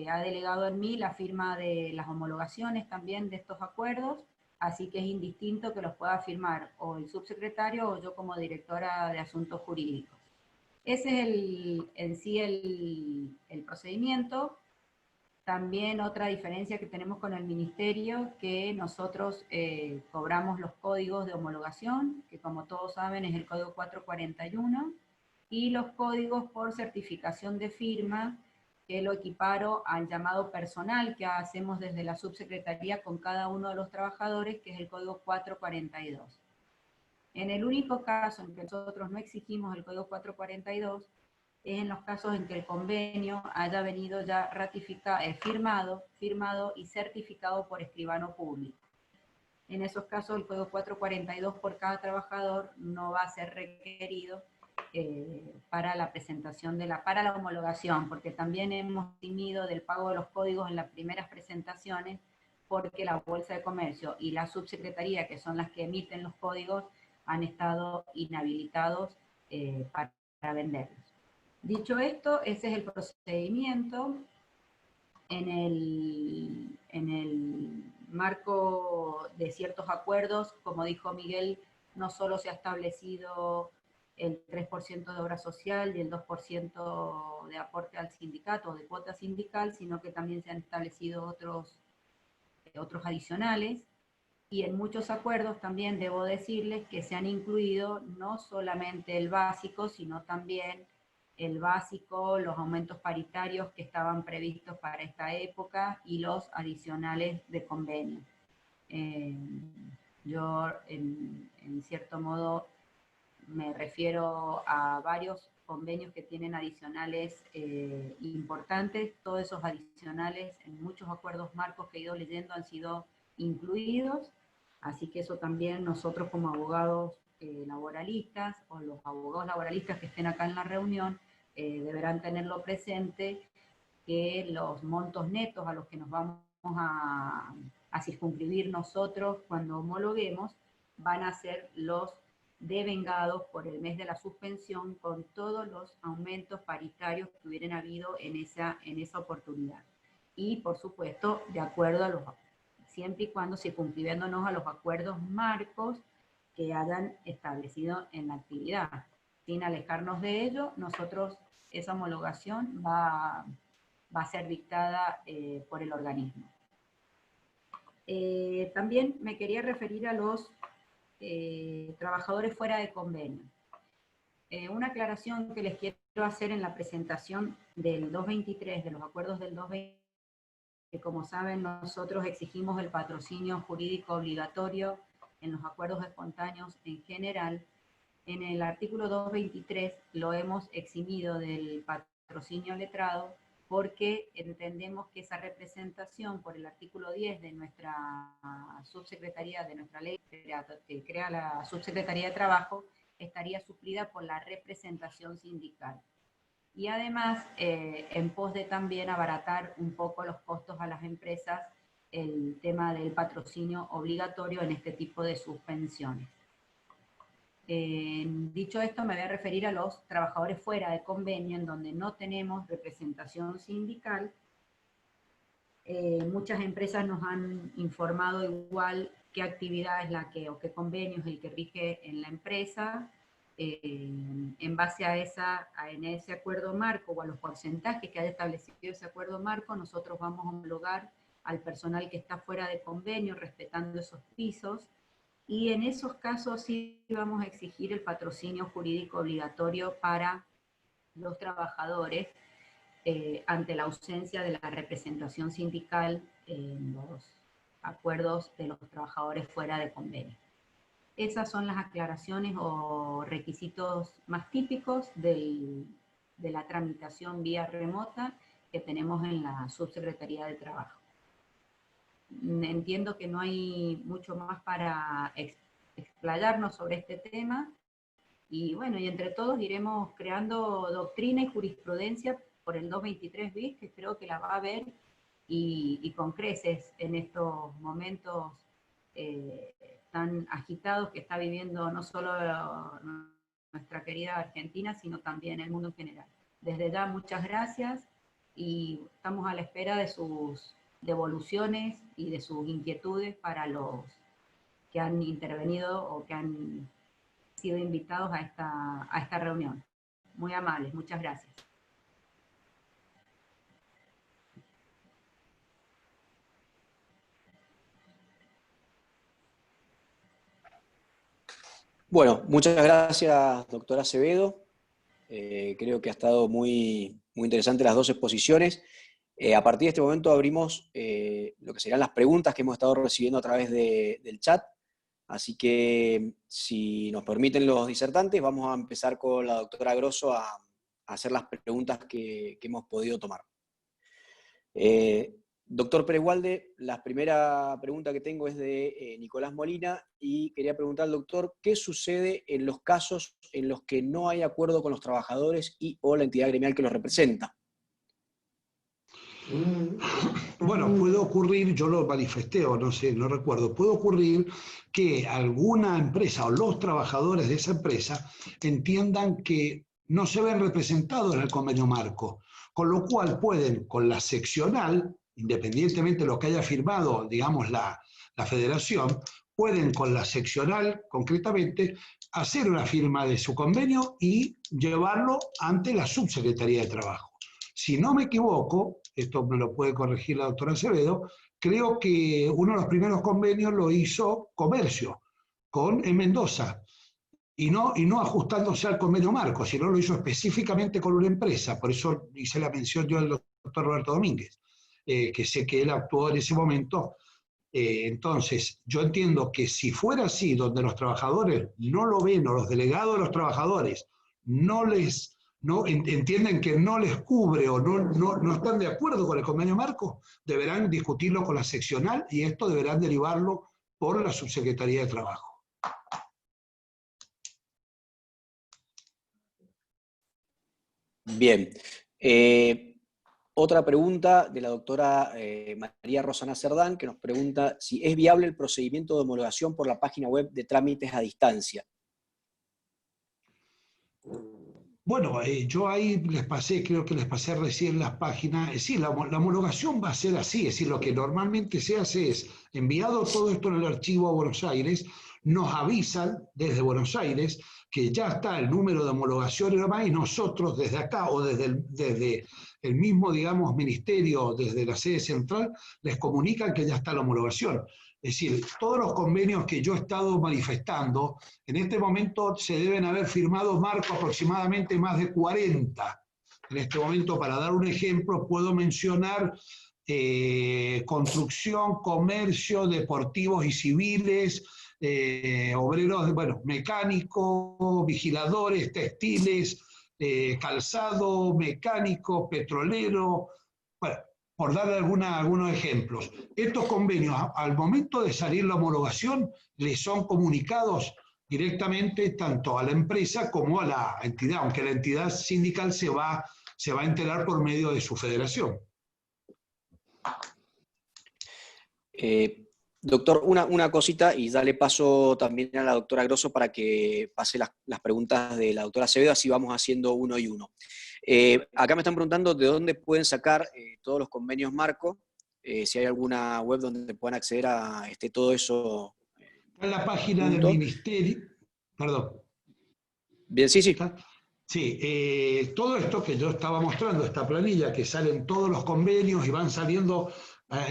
ha delegado en mí la firma de las homologaciones también de estos acuerdos, así que es indistinto que los pueda firmar o el subsecretario o yo como directora de asuntos jurídicos. Ese es en sí el procedimiento. También otra diferencia que tenemos con el ministerio, que nosotros cobramos los códigos de homologación, que como todos saben es el código 441, y los códigos por certificación de firma, que lo equiparo al llamado personal que hacemos desde la subsecretaría con cada uno de los trabajadores, que es el código 442. En el único caso en que nosotros no exigimos el código 442, es en los casos en que el convenio haya venido ya firmado y certificado por escribano público. En esos casos el código 442 por cada trabajador no va a ser requerido para la presentación para la homologación, porque también hemos timido del pago de los códigos en las primeras presentaciones, porque la Bolsa de Comercio y la Subsecretaría, que son las que emiten los códigos, han estado inhabilitados para venderlos. Dicho esto, ese es el procedimiento. En el marco de ciertos acuerdos, como dijo Miguel, no solo se ha establecido el 3% de obra social y el 2% de aporte al sindicato o de cuota sindical, sino que también se han establecido otros adicionales. Y en muchos acuerdos también debo decirles que se han incluido no solamente el básico, sino también el básico, los aumentos paritarios que estaban previstos para esta época y los adicionales de convenio. Yo, en cierto modo, me refiero a varios convenios que tienen adicionales importantes. Todos esos adicionales en muchos acuerdos marcos que he ido leyendo han sido incluidos, así que eso también nosotros como abogados laboralistas o los abogados laboralistas que estén acá en la reunión deberán tenerlo presente, que los montos netos a los que nos vamos a circunscribir nosotros cuando homologuemos van a ser los devengados por el mes de la suspensión con todos los aumentos paritarios que hubieran habido en esa oportunidad. Y por supuesto, de acuerdo a siempre y cuando circunscribiéndonos a los acuerdos marcos que hayan establecido en la actividad. Sin alejarnos de ello, nosotros esa homologación va a ser dictada por el organismo. También me quería referir a los trabajadores fuera de convenio. Una aclaración que les quiero hacer en la presentación del 223, de los acuerdos del 223, que como saben nosotros exigimos el patrocinio jurídico obligatorio en los acuerdos espontáneos en general. En el artículo 223 lo hemos eximido del patrocinio letrado porque entendemos que esa representación por el artículo 10 de nuestra subsecretaría, de nuestra ley que crea la subsecretaría de Trabajo, estaría suplida por la representación sindical. Y además, en pos de también abaratar un poco los costos a las empresas, el tema del patrocinio obligatorio en este tipo de suspensiones. Dicho esto, me voy a referir a los trabajadores fuera de convenio, en donde no tenemos representación sindical. Muchas empresas nos han informado igual qué actividad es la que, o qué convenio es el que rige en la empresa. En base a en ese acuerdo marco o a los porcentajes que haya establecido ese acuerdo marco, nosotros vamos a homologar al personal que está fuera de convenio, respetando esos pisos. Y en esos casos sí vamos a exigir el patrocinio jurídico obligatorio para los trabajadores ante la ausencia de la representación sindical en los acuerdos de los trabajadores fuera de convenio. Esas son las aclaraciones o requisitos más típicos de de la tramitación vía remota que tenemos en la Subsecretaría de Trabajo. Entiendo que no hay mucho más para explayarnos sobre este tema, y bueno, y entre todos iremos creando doctrina y jurisprudencia por el 223 bis, que creo que la va a haber y con creces en estos momentos tan agitados que está viviendo no solo nuestra querida Argentina, sino también el mundo en general. Desde ya, muchas gracias, y estamos a la espera de sus devoluciones y de sus inquietudes para los que han intervenido o que han sido invitados a esta reunión. Muy amables, muchas gracias. Bueno, muchas gracias, doctora Acevedo. Creo que ha estado muy interesante las dos exposiciones. A partir de este momento abrimos lo que serán las preguntas que hemos estado recibiendo a través del chat. Así que, si nos permiten los disertantes, vamos a empezar con la doctora Grosso a hacer las preguntas que hemos podido tomar. Doctor Perewalde, la primera pregunta que tengo es de Nicolás Molina, y quería preguntar al doctor, ¿qué sucede en los casos en los que no hay acuerdo con los trabajadores y o la entidad gremial que los representa? Bueno, puede ocurrir, yo lo manifesté o no sé, no recuerdo, puede ocurrir que alguna empresa o los trabajadores de esa empresa entiendan que no se ven representados en el convenio marco, con lo cual pueden, con la seccional, independientemente de lo que haya firmado, digamos, la federación, pueden con la seccional, concretamente, hacer una firma de su convenio y llevarlo ante la Subsecretaría de Trabajo. Si no me equivoco, esto me lo puede corregir la doctora Acevedo, creo que uno de los primeros convenios lo hizo Comercio, en Mendoza, y no ajustándose al convenio marco, sino lo hizo específicamente con una empresa. Por eso hice la mención yo al doctor Roberto Domínguez, que sé que él actuó en ese momento. Entonces, yo entiendo que si fuera así, donde los trabajadores no lo ven, o los delegados de los trabajadores no entienden que no les cubre o no están de acuerdo con el convenio marco, deberán discutirlo con la seccional, y esto deberán derivarlo por la Subsecretaría de Trabajo. Bien. Otra pregunta de la doctora María Rosana Cerdán, que nos pregunta si es viable el procedimiento de homologación por la página web de trámites a distancia. Bueno, yo ahí creo que les pasé recién las páginas. Sí, la homologación va a ser así, es decir, lo que normalmente se hace es, enviado todo esto en el archivo a Buenos Aires, nos avisan desde Buenos Aires que ya está el número de homologación y demás, y nosotros desde acá o desde el mismo, digamos, ministerio, desde la sede central, les comunican que ya está la homologación. Es decir, todos los convenios que yo he estado manifestando, en este momento se deben haber firmado, Marco, aproximadamente más de 40. En este momento, para dar un ejemplo, puedo mencionar construcción, comercio, deportivos y civiles, obreros, bueno, mecánicos, vigiladores, textiles, calzado, mecánico, petrolero, bueno, por dar algunos ejemplos. Estos convenios, al momento de salir la homologación, les son comunicados directamente tanto a la empresa como a la entidad, aunque la entidad sindical se va a enterar por medio de su federación. Doctor, una cosita, y dale paso también a la doctora Grosso para que pase las preguntas de la doctora Acevedo, así vamos haciendo uno y uno. Acá me están preguntando de dónde pueden sacar todos los convenios marco, si hay alguna web donde puedan acceder a todo eso. En la página del ministerio, perdón. Bien, sí. Sí, todo esto que yo estaba mostrando, esta planilla, que salen todos los convenios y van saliendo,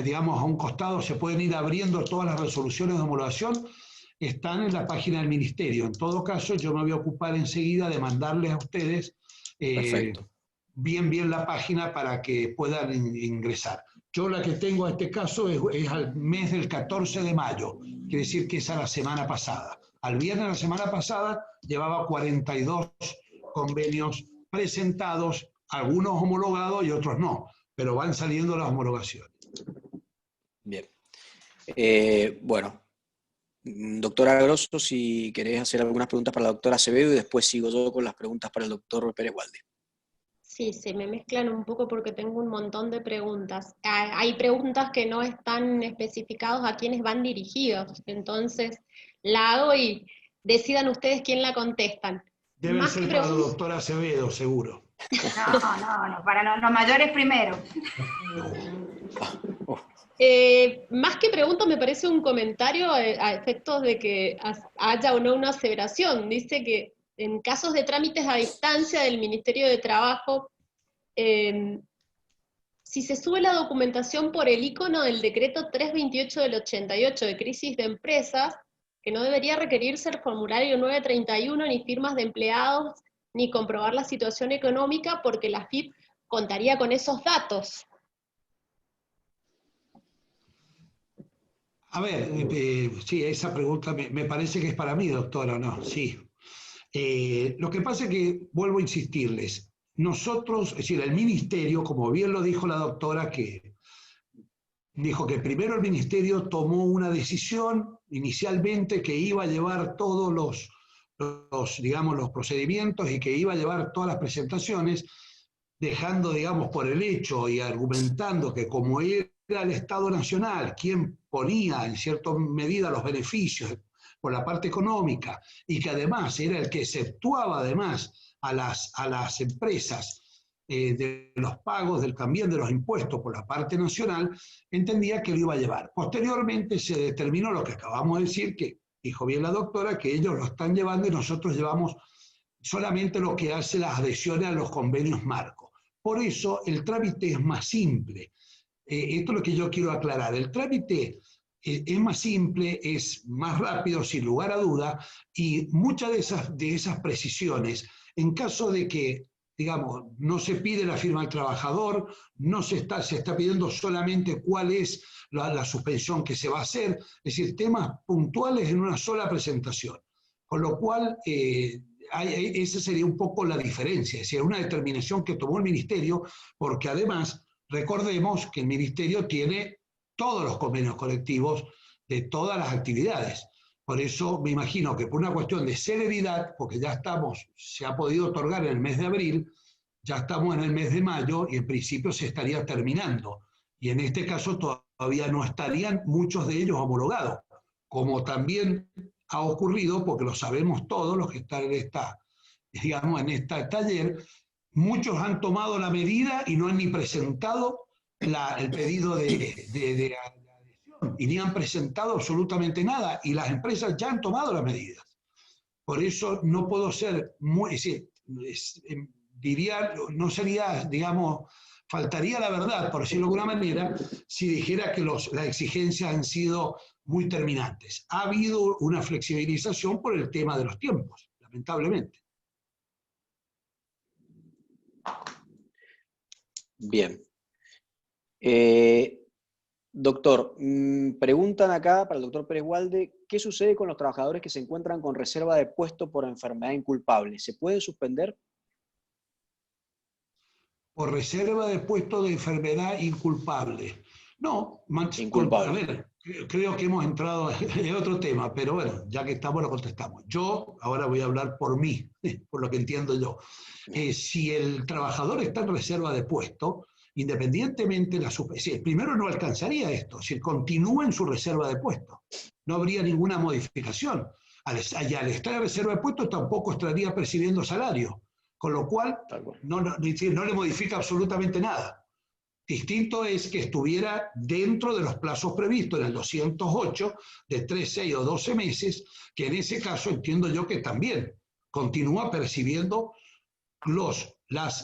digamos, a un costado, se pueden ir abriendo todas las resoluciones de homologación, están en la página del ministerio. En todo caso, yo me voy a ocupar enseguida de mandarles a ustedes bien la página para que puedan ingresar. Yo la que tengo en este caso es al mes del 14 de mayo, quiere decir que es a la semana pasada. Al viernes de la semana pasada llevaba 42 convenios presentados, algunos homologados y otros no, pero van saliendo las homologaciones. Bien. Bueno, doctora Grosso, si querés hacer algunas preguntas para la doctora Acevedo y después sigo yo con las preguntas para el doctor Pérez Walde. Sí, se me mezclan un poco porque tengo un montón de preguntas. Hay preguntas que no están especificados a quiénes van dirigidos, entonces la hago y decidan ustedes quién la contestan. Deben ser para la doctora Acevedo, seguro. No, para los mayores primero. Más que pregunta, me parece un comentario a efectos de que haya o no una aseveración. Dice que en casos de trámites a distancia del Ministerio de Trabajo, si se sube la documentación por el icono del decreto 328 del 88 de crisis de empresas, que no debería requerirse el formulario 931 ni firmas de empleados, ni comprobar la situación económica, porque la FIP contaría con esos datos. A ver, sí, esa pregunta me parece que es para mí, doctora, ¿o no? Sí. Lo que pasa es que, vuelvo a insistirles, nosotros, es decir, el ministerio, como bien lo dijo la doctora, que dijo que primero el ministerio tomó una decisión inicialmente que iba a llevar todos digamos, los procedimientos y que iba a llevar todas las presentaciones, dejando, digamos, por el hecho y argumentando que como era el Estado Nacional quien ponía en cierta medida los beneficios por la parte económica y que además era el que exceptuaba además a las empresas de los pagos también de los impuestos por la parte nacional, entendía que lo iba a llevar. Posteriormente se determinó lo que acabamos de decir, que dijo bien la doctora, que ellos lo están llevando y nosotros llevamos solamente lo que hace las adhesiones a los convenios marco. Por eso el trámite es más simple. Esto es lo que yo quiero aclarar. El trámite es más simple, es más rápido, sin lugar a duda, y muchas de esas precisiones, en caso de que, digamos, no se pide la firma del trabajador, se está pidiendo solamente cuál es la suspensión que se va a hacer, es decir, temas puntuales en una sola presentación. Con lo cual, esa sería un poco la diferencia, es decir, una determinación que tomó el Ministerio, porque además, recordemos que el Ministerio tiene todos los convenios colectivos de todas las actividades. Por eso me imagino que por una cuestión de celeridad, porque ya se ha podido otorgar en el mes de abril, ya estamos en el mes de mayo y en principio se estaría terminando. Y en este caso todavía no estarían muchos de ellos homologados, como también ha ocurrido, porque lo sabemos todos los que están en este taller, muchos han tomado la medida y no han ni presentado el pedido de adhesión, y ni han presentado absolutamente nada, y las empresas ya han tomado las medidas. Por eso no puedo ser muy, es decir, diría, no sería, digamos, faltaría la verdad, por decirlo de alguna manera, si dijera que las exigencias han sido muy terminantes. Ha habido una flexibilización por el tema de los tiempos, lamentablemente. Bien. Doctor, preguntan acá para el doctor Pérez Walde, ¿qué sucede con los trabajadores que se encuentran con reserva de puesto por enfermedad inculpable? ¿Se puede suspender? Por reserva de puesto de enfermedad inculpable. No, inculpable. A ver, creo que hemos entrado en otro tema, pero bueno, ya que estamos lo contestamos. Yo ahora voy a hablar por mí, por lo que entiendo yo. Si el trabajador está en reserva de puesto, independientemente de primero no alcanzaría esto, si continúa en su reserva de puesto, no habría ninguna modificación. Al estar en reserva de puesto tampoco estaría percibiendo salario, con lo cual no le modifica absolutamente nada. Distinto es que estuviera dentro de los plazos previstos en el 208 de 3, 6 o 12 meses, que en ese caso entiendo yo que también continúa percibiendo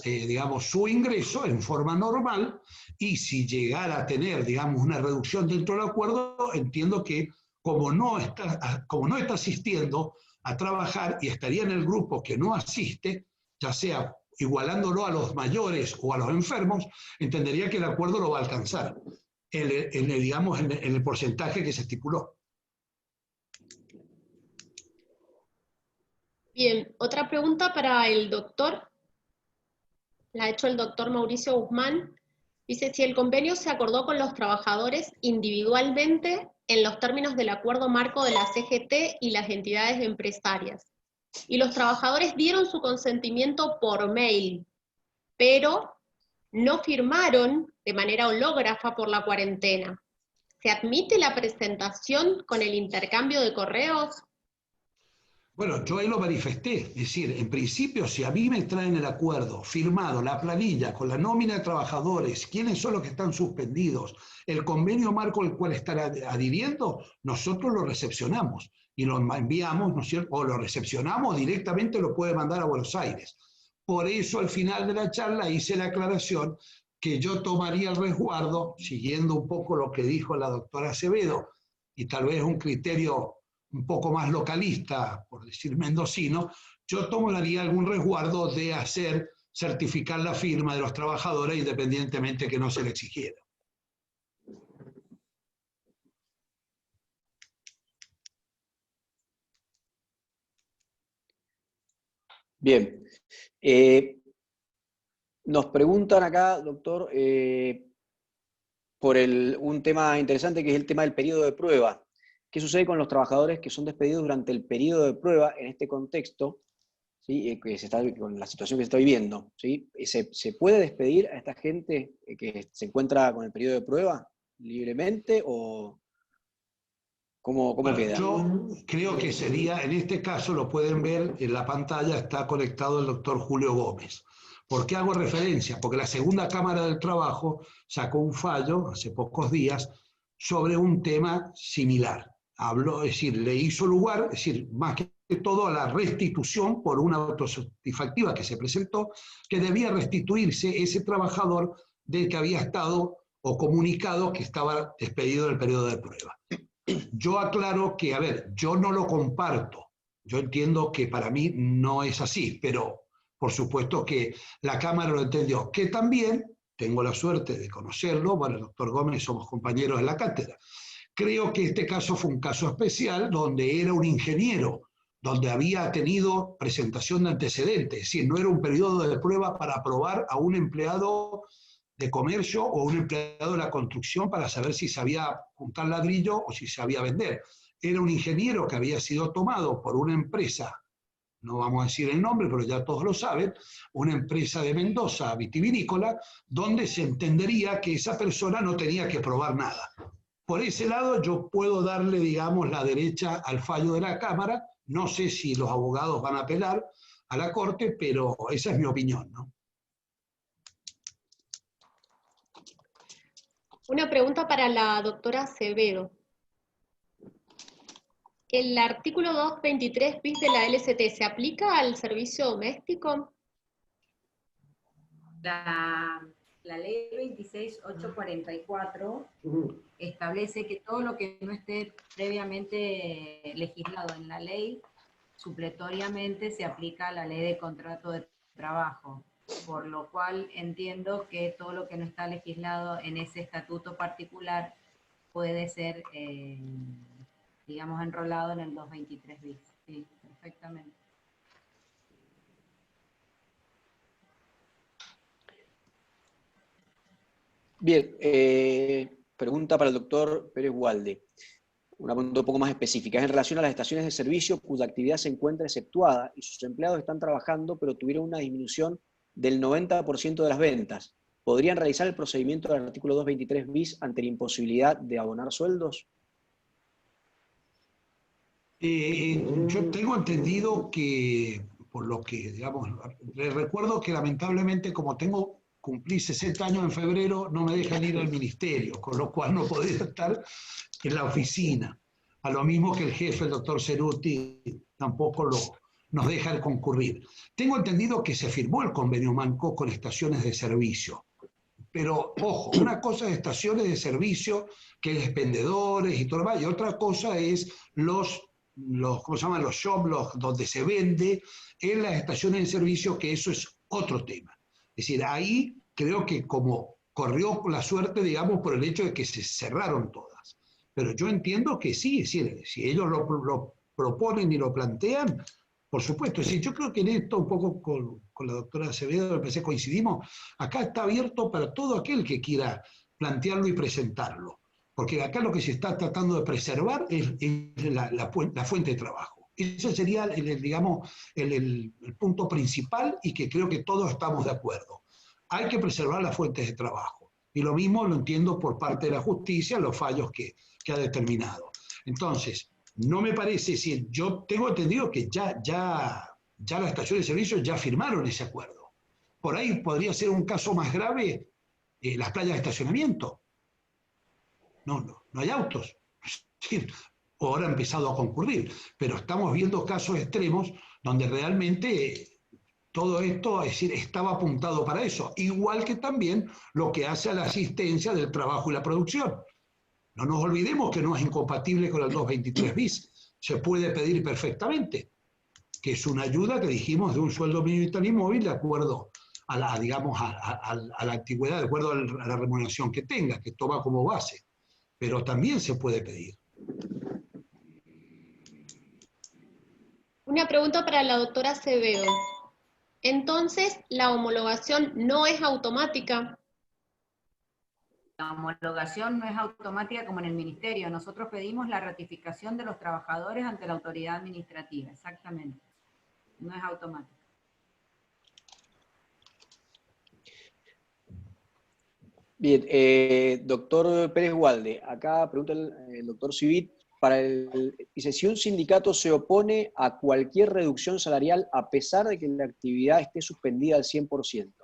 digamos, su ingreso en forma normal, y si llegara a tener, digamos, una reducción dentro del acuerdo, entiendo que como no está asistiendo a trabajar y estaría en el grupo que no asiste, ya sea igualándolo a los mayores o a los enfermos, entendería que el acuerdo lo va a alcanzar, digamos, en el porcentaje que se estipuló. Bien, otra pregunta para el doctor. la ha hecho el doctor Mauricio Guzmán. Dice, si el convenio se acordó con los trabajadores individualmente en los términos del acuerdo marco de la CGT y las entidades empresarias, y los trabajadores dieron su consentimiento por mail, pero no firmaron de manera hológrafa por la cuarentena, ¿se admite la presentación con el intercambio de correos? Bueno, yo ahí lo manifesté, es decir, en principio, si a mí me traen el acuerdo firmado, la planilla, con la nómina de trabajadores, quiénes son los que están suspendidos, el convenio marco al cual están adhiriendo, nosotros lo recepcionamos y lo enviamos, ¿no es cierto? O lo recepcionamos directamente, lo puede mandar a Buenos Aires. Por eso, al final de la charla, hice la aclaración que yo tomaría el resguardo, siguiendo un poco lo que dijo la doctora Acevedo, y tal vez un criterio un poco más localista, por decir mendocino, yo tomaría algún resguardo de hacer certificar la firma de los trabajadores independientemente que no se le exigiera. Bien. Nos preguntan acá, doctor, por un tema interesante que es el tema del periodo de prueba. ¿Qué sucede con los trabajadores que son despedidos durante el periodo de prueba en este contexto, ¿sí? Con la situación que se está viviendo? ¿Sí? ¿Se puede despedir a esta gente que se encuentra con el periodo de prueba libremente o cómo queda? Yo creo que sería, en este caso lo pueden ver en la pantalla, está conectado el doctor Julio Gómez. ¿Por qué hago referencia? Porque la segunda Cámara del Trabajo sacó un fallo hace pocos días sobre un tema similar. Habló, es decir, le hizo lugar, es decir, más que todo a la restitución por una autosatisfactiva que se presentó, que debía restituirse ese trabajador del que había estado o comunicado que estaba despedido del periodo de prueba. Yo aclaro que, a ver, yo no lo comparto. Yo entiendo que para mí no es así, pero por supuesto que la Cámara lo entendió. Que también tengo la suerte de conocerlo, bueno, el doctor Gómez somos compañeros en la cátedra. Creo que este caso fue un caso especial donde era un ingeniero, donde había tenido presentación de antecedentes, es decir, no era un periodo de prueba para aprobar a un empleado de comercio o un empleado de la construcción para saber si sabía juntar ladrillo o si sabía vender. Era un ingeniero que había sido tomado por una empresa, no vamos a decir el nombre, pero ya todos lo saben, una empresa de Mendoza, vitivinícola, donde se entendería que esa persona no tenía que probar nada. Por ese lado yo puedo darle, digamos, la derecha al fallo de la Cámara. No sé si los abogados van a apelar a la Corte, pero esa es mi opinión, ¿no? Una pregunta para la doctora Acevedo. ¿El artículo 223 bis de la LCT se aplica al servicio doméstico? La ley 26844 establece que todo lo que no esté previamente legislado en la ley, supletoriamente se aplica a la ley de contrato de trabajo, por lo cual entiendo que todo lo que no está legislado en ese estatuto particular puede ser, digamos, enrolado en el 223 bis. Sí, perfectamente. Bien, pregunta para el doctor Pérez Walde. Una pregunta un poco más específica. Es en relación a las estaciones de servicio cuya actividad se encuentra exceptuada y sus empleados están trabajando, pero tuvieron una disminución del 90% de las ventas. ¿Podrían realizar el procedimiento del artículo 223 bis ante la imposibilidad de abonar sueldos? Yo tengo entendido que, por lo que, digamos, les recuerdo que lamentablemente como cumplí 60 años en febrero, no me dejan ir al ministerio, con lo cual no podía estar en la oficina. A lo mismo que el jefe, el doctor Ceruti, tampoco nos deja concurrir. Tengo entendido que se firmó el convenio Manco con estaciones de servicio. Pero, ojo, una cosa es estaciones de servicio, que es vendedores y todo lo demás, y otra cosa es los ¿cómo se llaman? Los shops, donde se vende en las estaciones de servicio, que eso es otro tema. Es decir, ahí creo que como corrió la suerte, digamos, por el hecho de que se cerraron todas. Pero yo entiendo que sí, es decir, si ellos lo proponen y lo plantean, Por supuesto, es decir, yo creo que en esto un poco con la doctora Acevedo, me parece coincidimos, acá está abierto para todo aquel que quiera plantearlo y presentarlo, porque acá lo que se está tratando de preservar es la fuente de trabajo. Ese sería, digamos, el punto principal y que creo que todos estamos de acuerdo. Hay que preservar las fuentes de trabajo. Y lo mismo lo entiendo por parte de la justicia, los fallos que ha determinado. Entonces, no me parece, si yo tengo entendido que ya las estaciones de servicio ya firmaron ese acuerdo. Por ahí podría ser un caso más grave las playas de estacionamiento. No hay autos. O ahora ha empezado a concurrir, pero estamos viendo casos extremos donde realmente todo esto, es decir, estaba apuntado para eso, igual que también lo que hace a la asistencia del trabajo y la producción. No nos olvidemos que no es incompatible con el 223 bis, se puede pedir perfectamente, que es una ayuda que dijimos de un sueldo mínimo vital y móvil de acuerdo a la, digamos, a la antigüedad, de acuerdo a la remuneración que tenga, que toma como base, pero también se puede pedir. Una pregunta para la doctora Acevedo. Entonces, ¿la homologación no es automática? La homologación no es automática como en el ministerio. Nosotros pedimos la ratificación de los trabajadores ante la autoridad administrativa, exactamente. No es automática. Bien, doctor Pérez Gualde, acá pregunta el doctor Civit, dice, si un sindicato se opone a cualquier reducción salarial a pesar de que la actividad esté suspendida al 100%,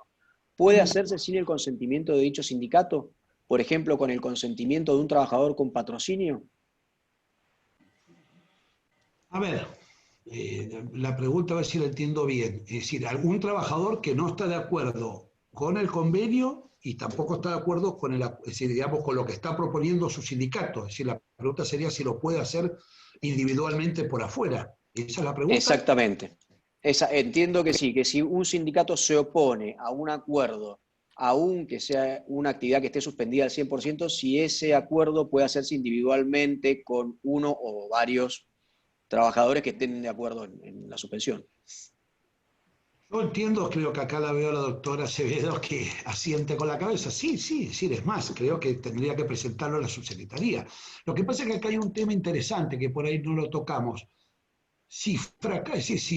¿puede hacerse sin el consentimiento de dicho sindicato? Por ejemplo, con el consentimiento de un trabajador con patrocinio. A ver, la pregunta, a ver si la entiendo bien. Es decir, algún trabajador que no está de acuerdo con el convenio y tampoco está de acuerdo con, es decir, digamos, con lo que está proponiendo su sindicato. Es decir, la pregunta sería si lo puede hacer individualmente por afuera. ¿Esa es la pregunta? Exactamente. Entiendo que sí, que si un sindicato se opone a un acuerdo, aunque sea una actividad que esté suspendida al 100%, si ese acuerdo puede hacerse individualmente con uno o varios trabajadores que estén de acuerdo en la suspensión. Yo entiendo, creo que acá la veo a la doctora Acevedo que asiente con la cabeza. Sí, es decir, es más, creo que tendría que presentarlo a la subsecretaría. Lo que pasa es que acá hay un tema interesante que por ahí no lo tocamos. Si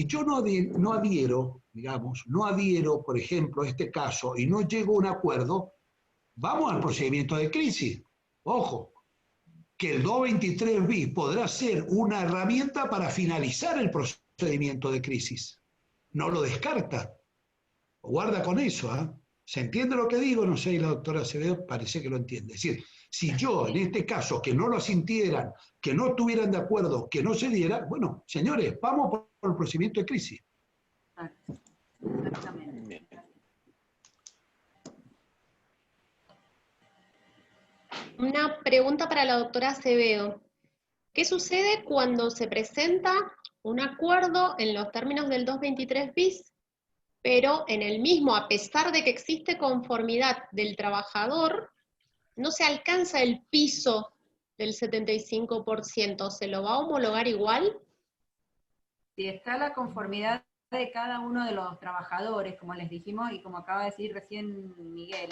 yo no adhiero, digamos, no adhiero, por ejemplo, a este caso y no llego a un acuerdo, vamos al procedimiento de crisis. Ojo, que el 223 bis podrá ser una herramienta para finalizar el procedimiento de crisis. No lo descarta. Guarda con eso, ¿eh? ¿Se entiende lo que digo? No sé, y la doctora Acevedo parece que lo entiende. Es decir, si yo, en este caso, que no lo sintieran, que no estuvieran de acuerdo, que no se diera, bueno, señores, vamos por el procedimiento de crisis. Exactamente. Una pregunta para la doctora Acevedo. ¿Qué sucede cuando se presenta un acuerdo en los términos del 223 bis, pero en el mismo, a pesar de que existe conformidad del trabajador, no se alcanza el piso del 75%? ¿Se lo va a homologar igual? Si está la conformidad de cada uno de los trabajadores, como les dijimos y como acaba de decir recién Miguel,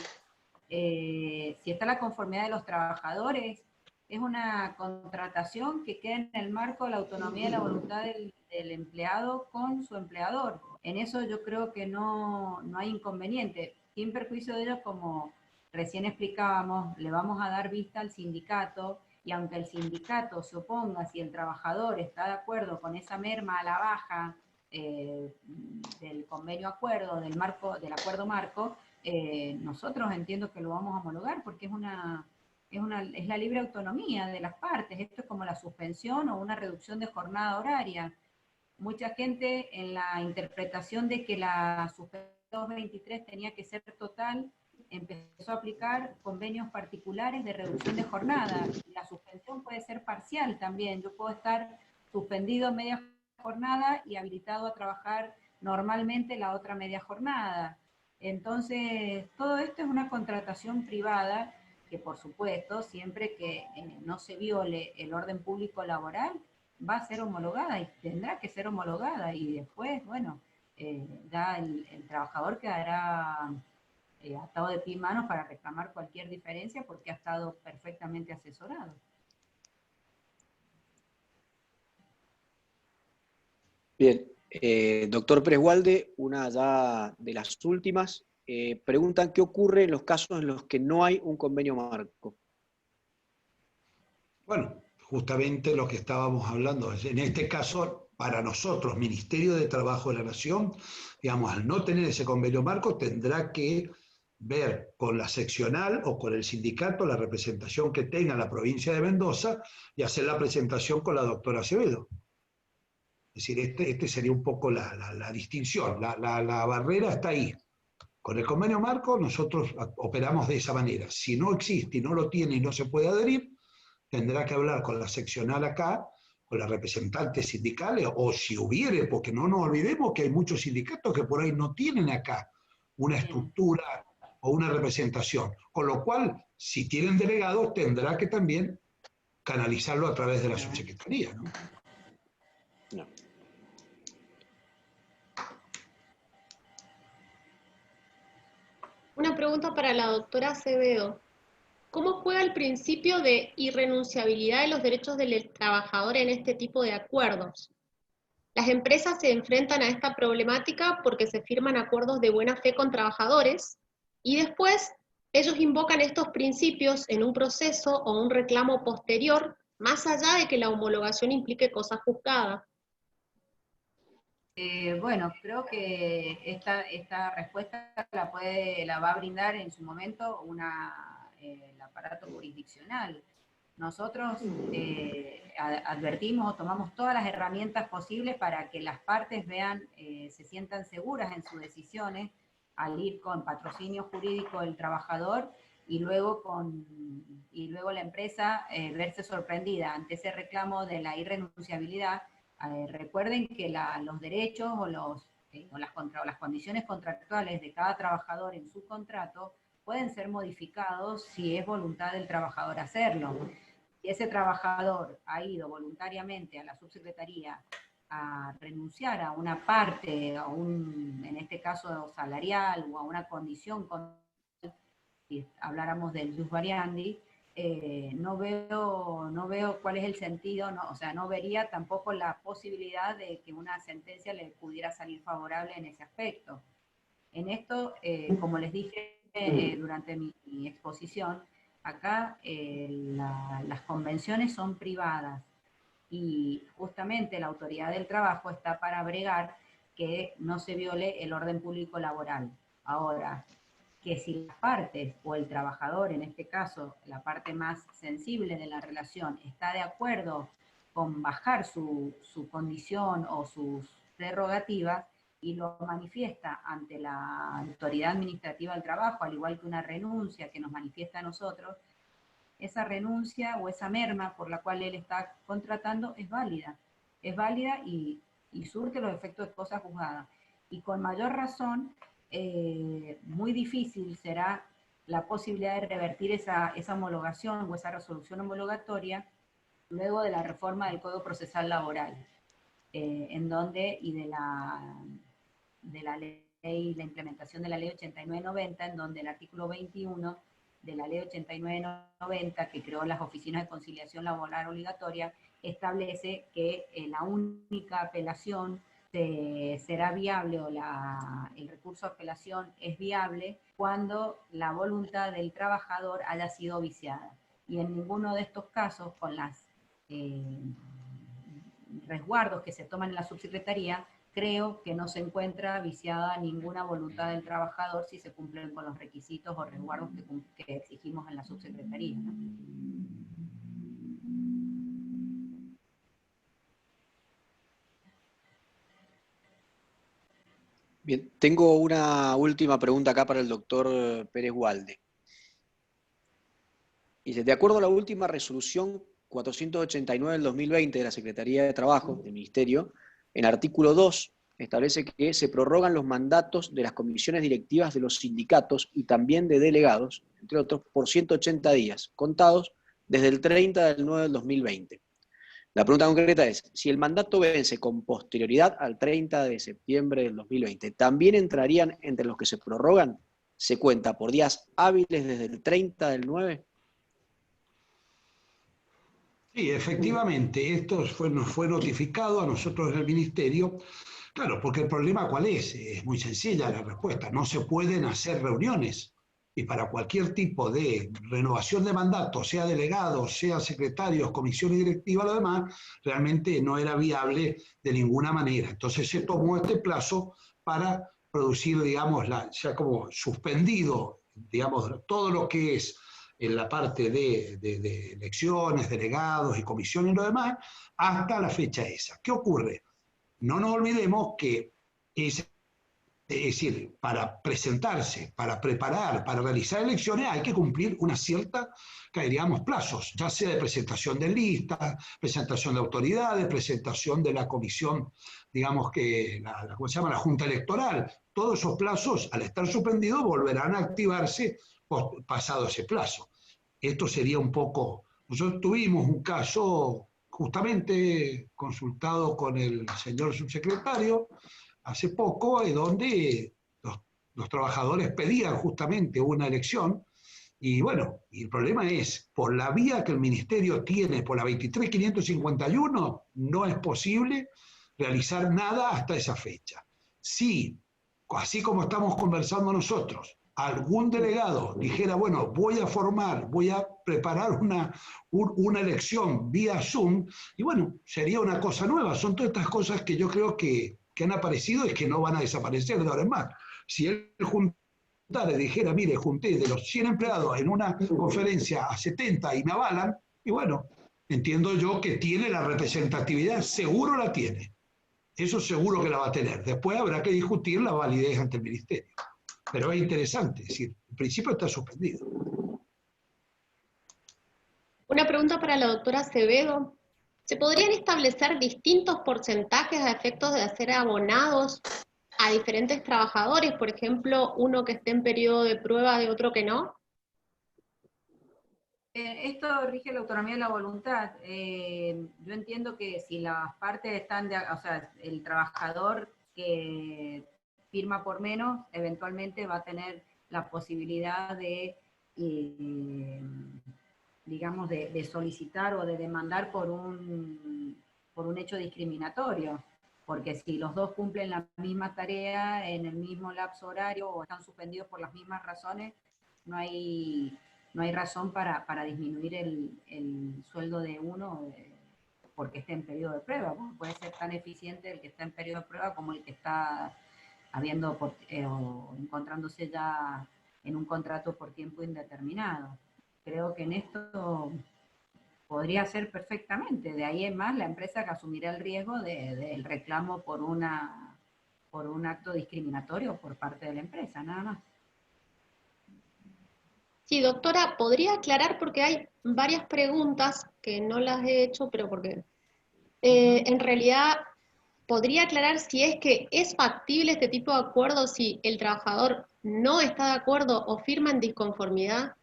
si está la conformidad de los trabajadores, es una contratación que queda en el marco de la autonomía y la voluntad del empleado con su empleador. En eso yo creo que no hay inconveniente. Sin perjuicio de ello, como recién explicábamos, le vamos a dar vista al sindicato, y aunque el sindicato se oponga, si el trabajador está de acuerdo con esa merma a la baja del convenio acuerdo, del acuerdo marco, nosotros entiendo que lo vamos a homologar porque es la libre autonomía de las partes. Esto es como la suspensión o una reducción de jornada horaria. Mucha gente en la interpretación de que la suspensión 223 tenía que ser total, empezó a aplicar convenios particulares de reducción de jornada. La suspensión puede ser parcial también. Yo puedo estar suspendido media jornada y habilitado a trabajar normalmente la otra media jornada. Entonces, todo esto es una contratación privada que, por supuesto, siempre que no se viole el orden público laboral, va a ser homologada y tendrá que ser homologada, y después, bueno, ya el trabajador quedará atado de pie y manos para reclamar cualquier diferencia porque ha estado perfectamente asesorado. Bien, doctor Pérez Walde, una ya de las últimas. Preguntan qué ocurre en los casos en los que no hay un convenio marco. Bueno, justamente lo que estábamos hablando, en este caso, para nosotros, Ministerio de Trabajo de la Nación, digamos, al no tener ese convenio marco, tendrá que ver con la seccional o con el sindicato la representación que tenga la provincia de Mendoza y hacer la presentación con la doctora Acevedo. Es decir, este sería un poco la distinción, la barrera está ahí. Con el convenio marco nosotros operamos de esa manera. Si no existe y no lo tiene y no se puede adherir, tendrá que hablar con la seccional acá, con las representantes sindicales, o si hubiere, porque no nos olvidemos que hay muchos sindicatos que por ahí no tienen acá una estructura o una representación. Con lo cual, si tienen delegados, tendrá que también canalizarlo a través de la subsecretaría, ¿no? No. Una pregunta para la doctora Acevedo. ¿Cómo juega el principio de irrenunciabilidad de los derechos del trabajador en este tipo de acuerdos? Las empresas se enfrentan a esta problemática porque se firman acuerdos de buena fe con trabajadores y después ellos invocan estos principios en un proceso o un reclamo posterior, más allá de que la homologación implique cosa juzgada. Bueno, creo que esta respuesta la va a brindar en su momento el aparato jurisdiccional. Nosotros advertimos o tomamos todas las herramientas posibles para que las partes se sientan seguras en sus decisiones al ir con patrocinio jurídico del trabajador y luego la empresa verse sorprendida ante ese reclamo de la irrenunciabilidad. Recuerden que los derechos o las condiciones contractuales de cada trabajador en su contrato pueden ser modificados si es voluntad del trabajador hacerlo. Si ese trabajador ha ido voluntariamente a la subsecretaría a renunciar a una parte, en este caso salarial, o a una condición, si habláramos del jus variandi, no veo cuál es el sentido, no vería tampoco la posibilidad de que una sentencia le pudiera salir favorable en ese aspecto. En esto, como les dije durante mi exposición, acá las convenciones son privadas y justamente la autoridad del trabajo está para bregar que no se viole el orden público laboral. Ahora, que si las partes o el trabajador, en este caso la parte más sensible de la relación, está de acuerdo con bajar su condición o sus prerrogativas y lo manifiesta ante la autoridad administrativa del trabajo, al igual que una renuncia que nos manifiesta a nosotros, esa renuncia o esa merma por la cual él está contratando es válida y surte los efectos de cosa juzgada. Y con mayor razón, muy difícil será la posibilidad de revertir esa homologación o esa resolución homologatoria luego de la reforma del Código Procesal Laboral, en donde, y de la ley, la implementación de la ley 8990, en donde el artículo 21 de la ley 8990, que creó las oficinas de conciliación laboral obligatoria, establece que la única apelación será viable, o el recurso de apelación es viable cuando la voluntad del trabajador haya sido viciada. Y en ninguno de estos casos, con los resguardos que se toman en la subsecretaría, creo que no se encuentra viciada ninguna voluntad del trabajador si se cumplen con los requisitos o resguardos que exigimos en la subsecretaría, ¿no? Bien, tengo una última pregunta acá para el doctor Pérez Walde. Dice, de acuerdo a la última resolución 489 del 2020 de la Secretaría de Trabajo del Ministerio, en artículo 2 establece que se prorrogan los mandatos de las comisiones directivas de los sindicatos y también de delegados, entre otros, por 180 días, contados desde el 30 del 9 del 2020. La pregunta concreta es, si el mandato vence con posterioridad al 30 de septiembre del 2020, ¿también entrarían entre los que se prorrogan? ¿Se cuenta por días hábiles desde el 30 del 9? Sí, efectivamente, nos fue notificado a nosotros en el Ministerio. Claro, porque el problema ¿cuál es? Es muy sencilla la respuesta. No se pueden hacer reuniones. Y para cualquier tipo de renovación de mandato, sea delegados, sea secretarios, comisión y directiva, lo demás, realmente no era viable de ninguna manera. Entonces se tomó este plazo para producir, digamos, ya como suspendido, digamos, todo lo que es en la parte de elecciones, delegados y comisión y lo demás, hasta la fecha esa. ¿Qué ocurre? No nos olvidemos que es decir, para presentarse, para preparar, para realizar elecciones hay que cumplir una cierta, digamos, plazos, ya sea de presentación de listas, presentación de autoridades, presentación de la comisión, digamos que, ¿cómo se llama? La Junta Electoral. Todos esos plazos, al estar suspendidos, volverán a activarse pasado ese plazo. Esto sería un poco... Nosotros tuvimos un caso justamente consultado con el señor subsecretario, hace poco, donde los trabajadores pedían justamente una elección, y bueno, y el problema es, por la vía que el Ministerio tiene, por la 23.551, no es posible realizar nada hasta esa fecha. Si, así como estamos conversando nosotros, algún delegado dijera, bueno, voy a preparar una elección vía Zoom, y bueno, sería una cosa nueva. Son todas estas cosas que yo creo que han aparecido y que no van a desaparecer de ahora en más. Si él juntara y dijera, mire, junté de los 100 empleados en una conferencia a 70 y me avalan, y bueno, entiendo yo que tiene la representatividad, seguro la tiene. Eso seguro que la va a tener. Después habrá que discutir la validez ante el Ministerio. Pero es interesante, es decir, en principio está suspendido. Una pregunta para la doctora Acevedo. ¿Se podrían establecer distintos porcentajes a efectos de hacer abonados a diferentes trabajadores? Por ejemplo, uno que esté en periodo de prueba de otro que no. Esto rige la autonomía de la voluntad. Yo entiendo que si las partes están, o sea, el trabajador que firma por menos, eventualmente va a tener la posibilidad de, digamos, de solicitar o de demandar por un hecho discriminatorio. Porque si los dos cumplen la misma tarea en el mismo lapso horario o están suspendidos por las mismas razones, no hay razón para disminuir el sueldo de uno porque esté en periodo de prueba. Puede ser tan eficiente el que está en periodo de prueba como el que está o encontrándose ya en un contrato por tiempo indeterminado. Creo que en esto podría ser perfectamente. De ahí en más la empresa que asumirá el riesgo del reclamo por un acto discriminatorio por parte de la empresa, nada más. Sí, doctora, ¿podría aclarar? Porque hay varias preguntas que no las he hecho, pero porque en realidad podría aclarar si es que es factible este tipo de acuerdo si el trabajador no está de acuerdo o firma en disconformidad.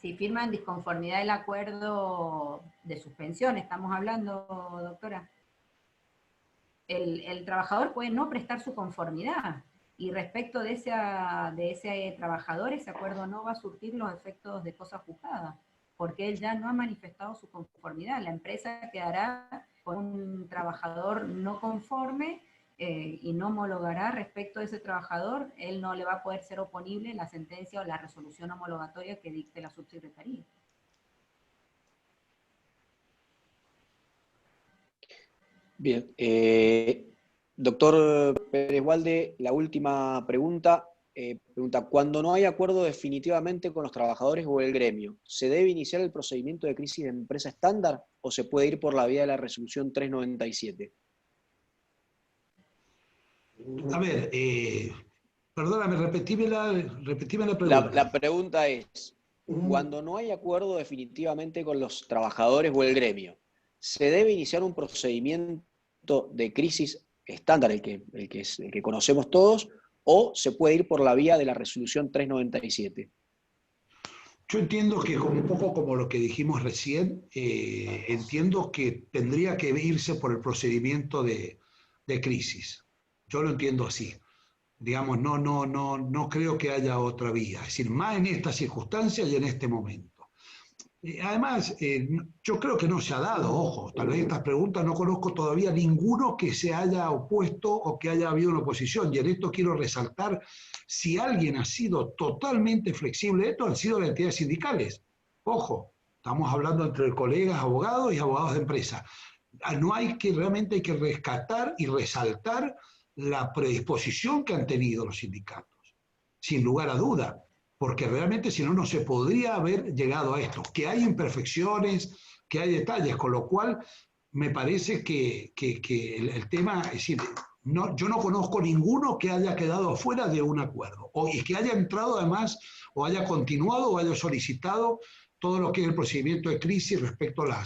Si firma en disconformidad el acuerdo de suspensión, estamos hablando, doctora. El trabajador puede no prestar su conformidad. Y respecto de ese trabajador, ese acuerdo no va a surtir los efectos de cosa juzgada, porque él ya no ha manifestado su conformidad. La empresa quedará con un trabajador no conforme y no homologará respecto a ese trabajador. Él no le va a poder ser oponible la sentencia o la resolución homologatoria que dicte la subsecretaría. Bien. Doctor Pérez Walde, la última pregunta. Pregunta, cuando no hay acuerdo definitivamente con los trabajadores o el gremio, ¿se debe iniciar el procedimiento de crisis de empresa estándar o se puede ir por la vía de la resolución 397? A ver, perdóname, repetime la pregunta. La pregunta es, cuando no hay acuerdo definitivamente con los trabajadores o el gremio, ¿se debe iniciar un procedimiento de crisis estándar, el que conocemos todos, o se puede ir por la vía de la resolución 397? Yo entiendo que como un poco como lo que dijimos recién, entiendo que tendría que irse por el procedimiento de crisis. Yo lo entiendo así. Digamos, no creo que haya otra vía. Es decir, más en estas circunstancias y en este momento. Además, yo creo que no se ha dado, ojo, tal vez estas preguntas no conozco todavía ninguno que se haya opuesto o que haya habido una oposición. Y en esto quiero resaltar, si alguien ha sido totalmente flexible, esto han sido las entidades sindicales. Ojo, estamos hablando entre colegas abogados y abogados de empresa. No hay que, realmente hay que rescatar y resaltar la predisposición que han tenido los sindicatos, sin lugar a duda, porque realmente si no, no se podría haber llegado a esto. Que hay imperfecciones, que hay detalles, con lo cual me parece que el tema, es decir, no, yo no conozco ninguno que haya quedado fuera de un acuerdo, y que haya entrado además, o haya continuado, o haya solicitado todo lo que es el procedimiento de crisis respecto a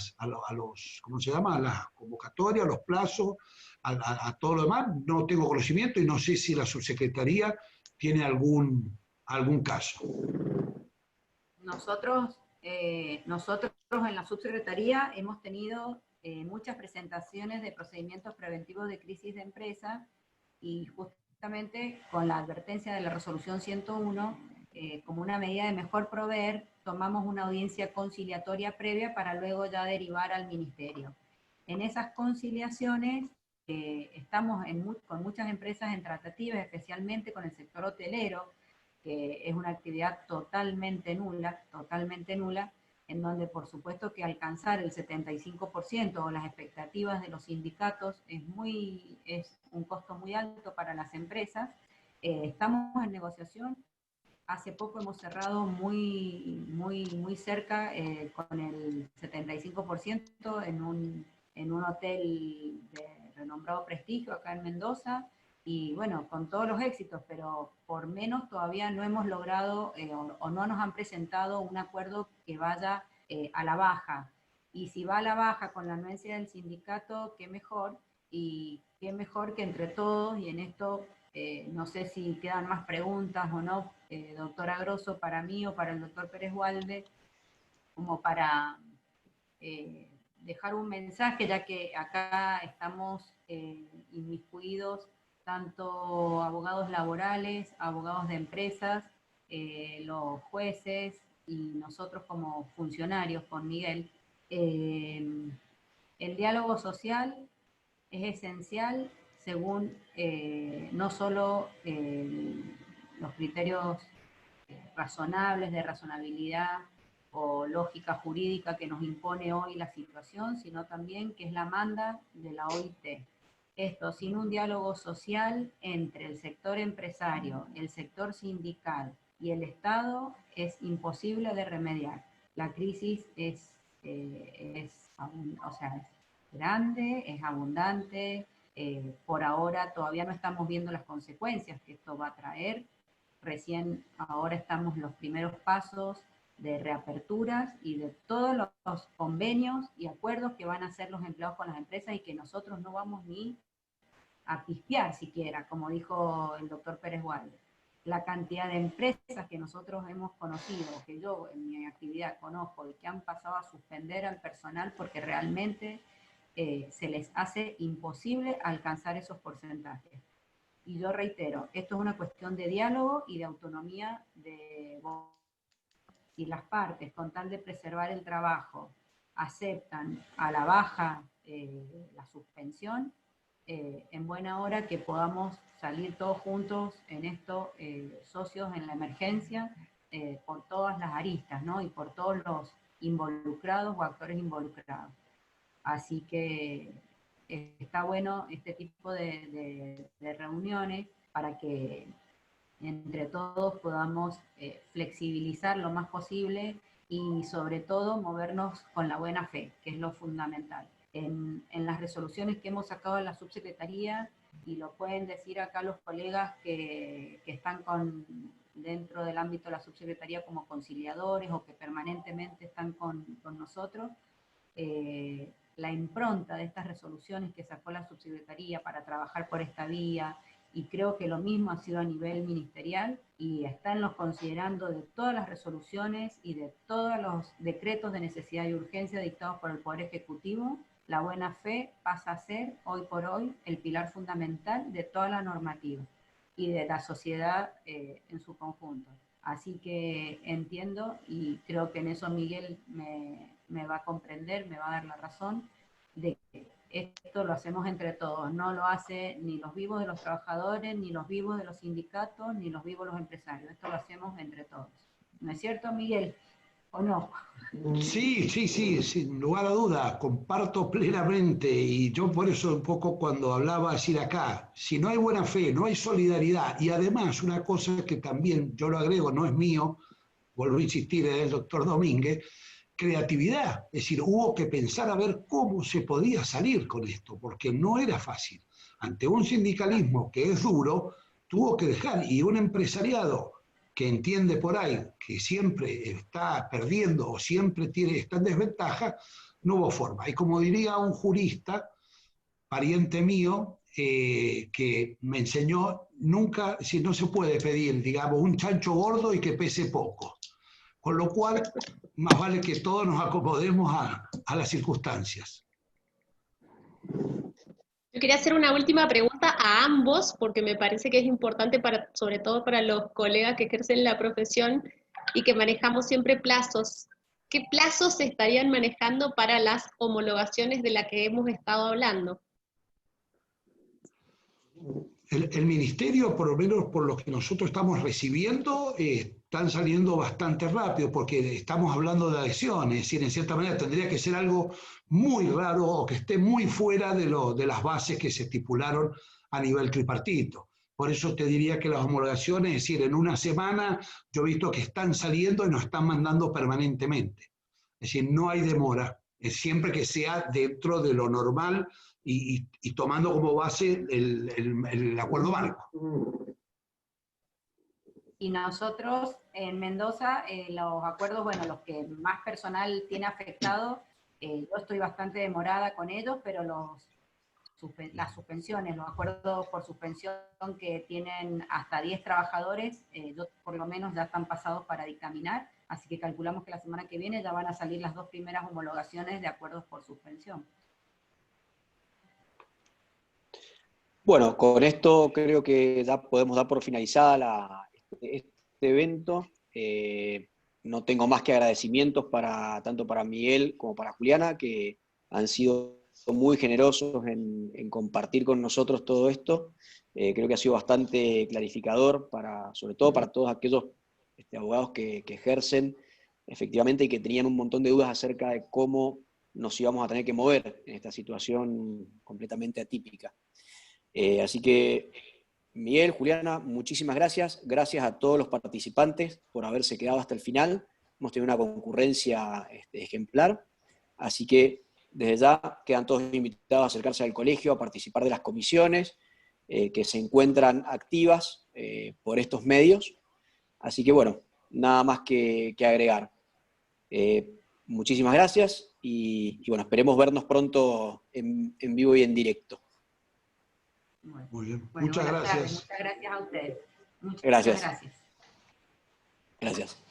los, ¿cómo se llama?, a las convocatorias, a los plazos, a todo lo demás. No tengo conocimiento y no sé si la subsecretaría tiene algún caso. Nosotros en la subsecretaría hemos tenido muchas presentaciones de procedimientos preventivos de crisis de empresa y justamente con la advertencia de la resolución 101, como una medida de mejor proveer, tomamos una audiencia conciliatoria previa para luego ya derivar al ministerio. En esas conciliaciones estamos con muchas empresas en tratativas, especialmente con el sector hotelero, que es una actividad totalmente nula, en donde por supuesto que alcanzar el 75% o las expectativas de los sindicatos es un costo muy alto para las empresas. Estamos en negociación. Hace poco hemos cerrado muy cerca con el 75% en un hotel de renombrado prestigio acá en Mendoza, y bueno, con todos los éxitos, pero por menos todavía no hemos logrado o no nos han presentado un acuerdo que vaya a la baja. Y si va a la baja con la anuencia del sindicato, qué mejor, y qué mejor que entre todos, y en esto no sé si quedan más preguntas o no, doctora Grosso, para mí o para el doctor Pérez Walde, como para dejar un mensaje, ya que acá estamos inmiscuidos tanto abogados laborales, abogados de empresas, los jueces y nosotros como funcionarios con Miguel. El diálogo social es esencial según no solo los criterios razonables de razonabilidad o lógica jurídica que nos impone hoy la situación, sino también que es la manda de la OIT. Esto, sin un diálogo social entre el sector empresario, el sector sindical y el Estado, es imposible de remediar. La crisis es grande, es abundante. Por ahora todavía no estamos viendo las consecuencias que esto va a traer. Recién ahora estamos en los primeros pasos de reaperturas y de todos los convenios y acuerdos que van a hacer los empleados con las empresas y que nosotros no vamos ni a pispear siquiera, como dijo el doctor Pérez Walde. La cantidad de empresas que nosotros hemos conocido, que yo en mi actividad conozco y que han pasado a suspender al personal porque realmente se les hace imposible alcanzar esos porcentajes. Y yo reitero, esto es una cuestión de diálogo y de autonomía de voz. Si las partes, con tal de preservar el trabajo, aceptan a la baja la suspensión, en buena hora que podamos salir todos juntos en esto, socios en la emergencia, por todas las aristas, ¿no? Y por todos los involucrados o actores involucrados. Así que está bueno este tipo de reuniones para que entre todos podamos flexibilizar lo más posible y sobre todo movernos con la buena fe, que es lo fundamental. En las resoluciones que hemos sacado de la subsecretaría, y lo pueden decir acá los colegas que están dentro del ámbito de la subsecretaría como conciliadores o que permanentemente están con nosotros, la impronta de estas resoluciones que sacó la subsecretaría para trabajar por esta vía y creo que lo mismo ha sido a nivel ministerial, y están los considerando de todas las resoluciones y de todos los decretos de necesidad y urgencia dictados por el Poder Ejecutivo. La buena fe pasa a ser, hoy por hoy, el pilar fundamental de toda la normativa y de la sociedad en su conjunto. Así que entiendo, y creo que en eso Miguel me va a comprender, me va a dar la razón, de que esto lo hacemos entre todos, no lo hace ni los vivos de los trabajadores, ni los vivos de los sindicatos, ni los vivos de los empresarios, esto lo hacemos entre todos. ¿No es cierto, Miguel? ¿O no? Sí, sí, sí, sin lugar a dudas, comparto plenamente, y yo por eso un poco cuando hablaba decir acá, si no hay buena fe, no hay solidaridad, y además una cosa que también yo lo agrego, no es mío, vuelvo a insistir, es del doctor Domínguez, creatividad, es decir, hubo que pensar a ver cómo se podía salir con esto, porque no era fácil. Ante un sindicalismo que es duro, tuvo que dejar, y un empresariado que entiende por ahí que siempre está perdiendo o siempre está en desventaja, no hubo forma. Y como diría un jurista, pariente mío, que me enseñó, nunca, si no se puede pedir, digamos, un chancho gordo y que pese poco. Con lo cual, más vale que todos nos acomodemos a las circunstancias. Yo quería hacer una última pregunta a ambos, porque me parece que es importante, sobre todo para los colegas que ejercen la profesión y que manejamos siempre plazos. ¿Qué plazos se estarían manejando para las homologaciones de las que hemos estado hablando? El ministerio, por lo menos por lo que nosotros estamos recibiendo, están saliendo bastante rápido, porque estamos hablando de adhesiones, es decir, en cierta manera tendría que ser algo muy raro o que esté muy fuera de las bases que se estipularon a nivel tripartito. Por eso te diría que las homologaciones, es decir, en una semana yo he visto que están saliendo y nos están mandando permanentemente. Es decir, no hay demora, es siempre que sea dentro de lo normal y tomando como base el acuerdo marco. Y nosotros en Mendoza, los acuerdos, bueno, los que más personal tiene afectado, yo estoy bastante demorada con ellos, pero las suspensiones, los acuerdos por suspensión que tienen hasta 10 trabajadores, yo por lo menos ya están pasados para dictaminar, así que calculamos que la semana que viene ya van a salir las 2 primeras homologaciones de acuerdos por suspensión. Bueno, con esto creo que ya podemos dar por finalizada este evento. No tengo más que agradecimientos tanto para Miguel como para Juliana, que han sido muy generosos en compartir con nosotros todo esto. Creo que ha sido bastante clarificador, sobre todo para todos aquellos abogados que ejercen efectivamente y que tenían un montón de dudas acerca de cómo nos íbamos a tener que mover en esta situación completamente atípica. Así que, Miguel, Juliana, muchísimas gracias. Gracias a todos los participantes por haberse quedado hasta el final. Hemos tenido una concurrencia ejemplar. Así que, desde ya, quedan todos invitados a acercarse al colegio, a participar de las comisiones que se encuentran activas por estos medios. Así que, bueno, nada más que agregar. Muchísimas gracias y bueno, esperemos vernos pronto en vivo y en directo. Muy bien, bueno, muchas gracias. Muchas gracias a ustedes. Muchas Gracias. gracias. Gracias.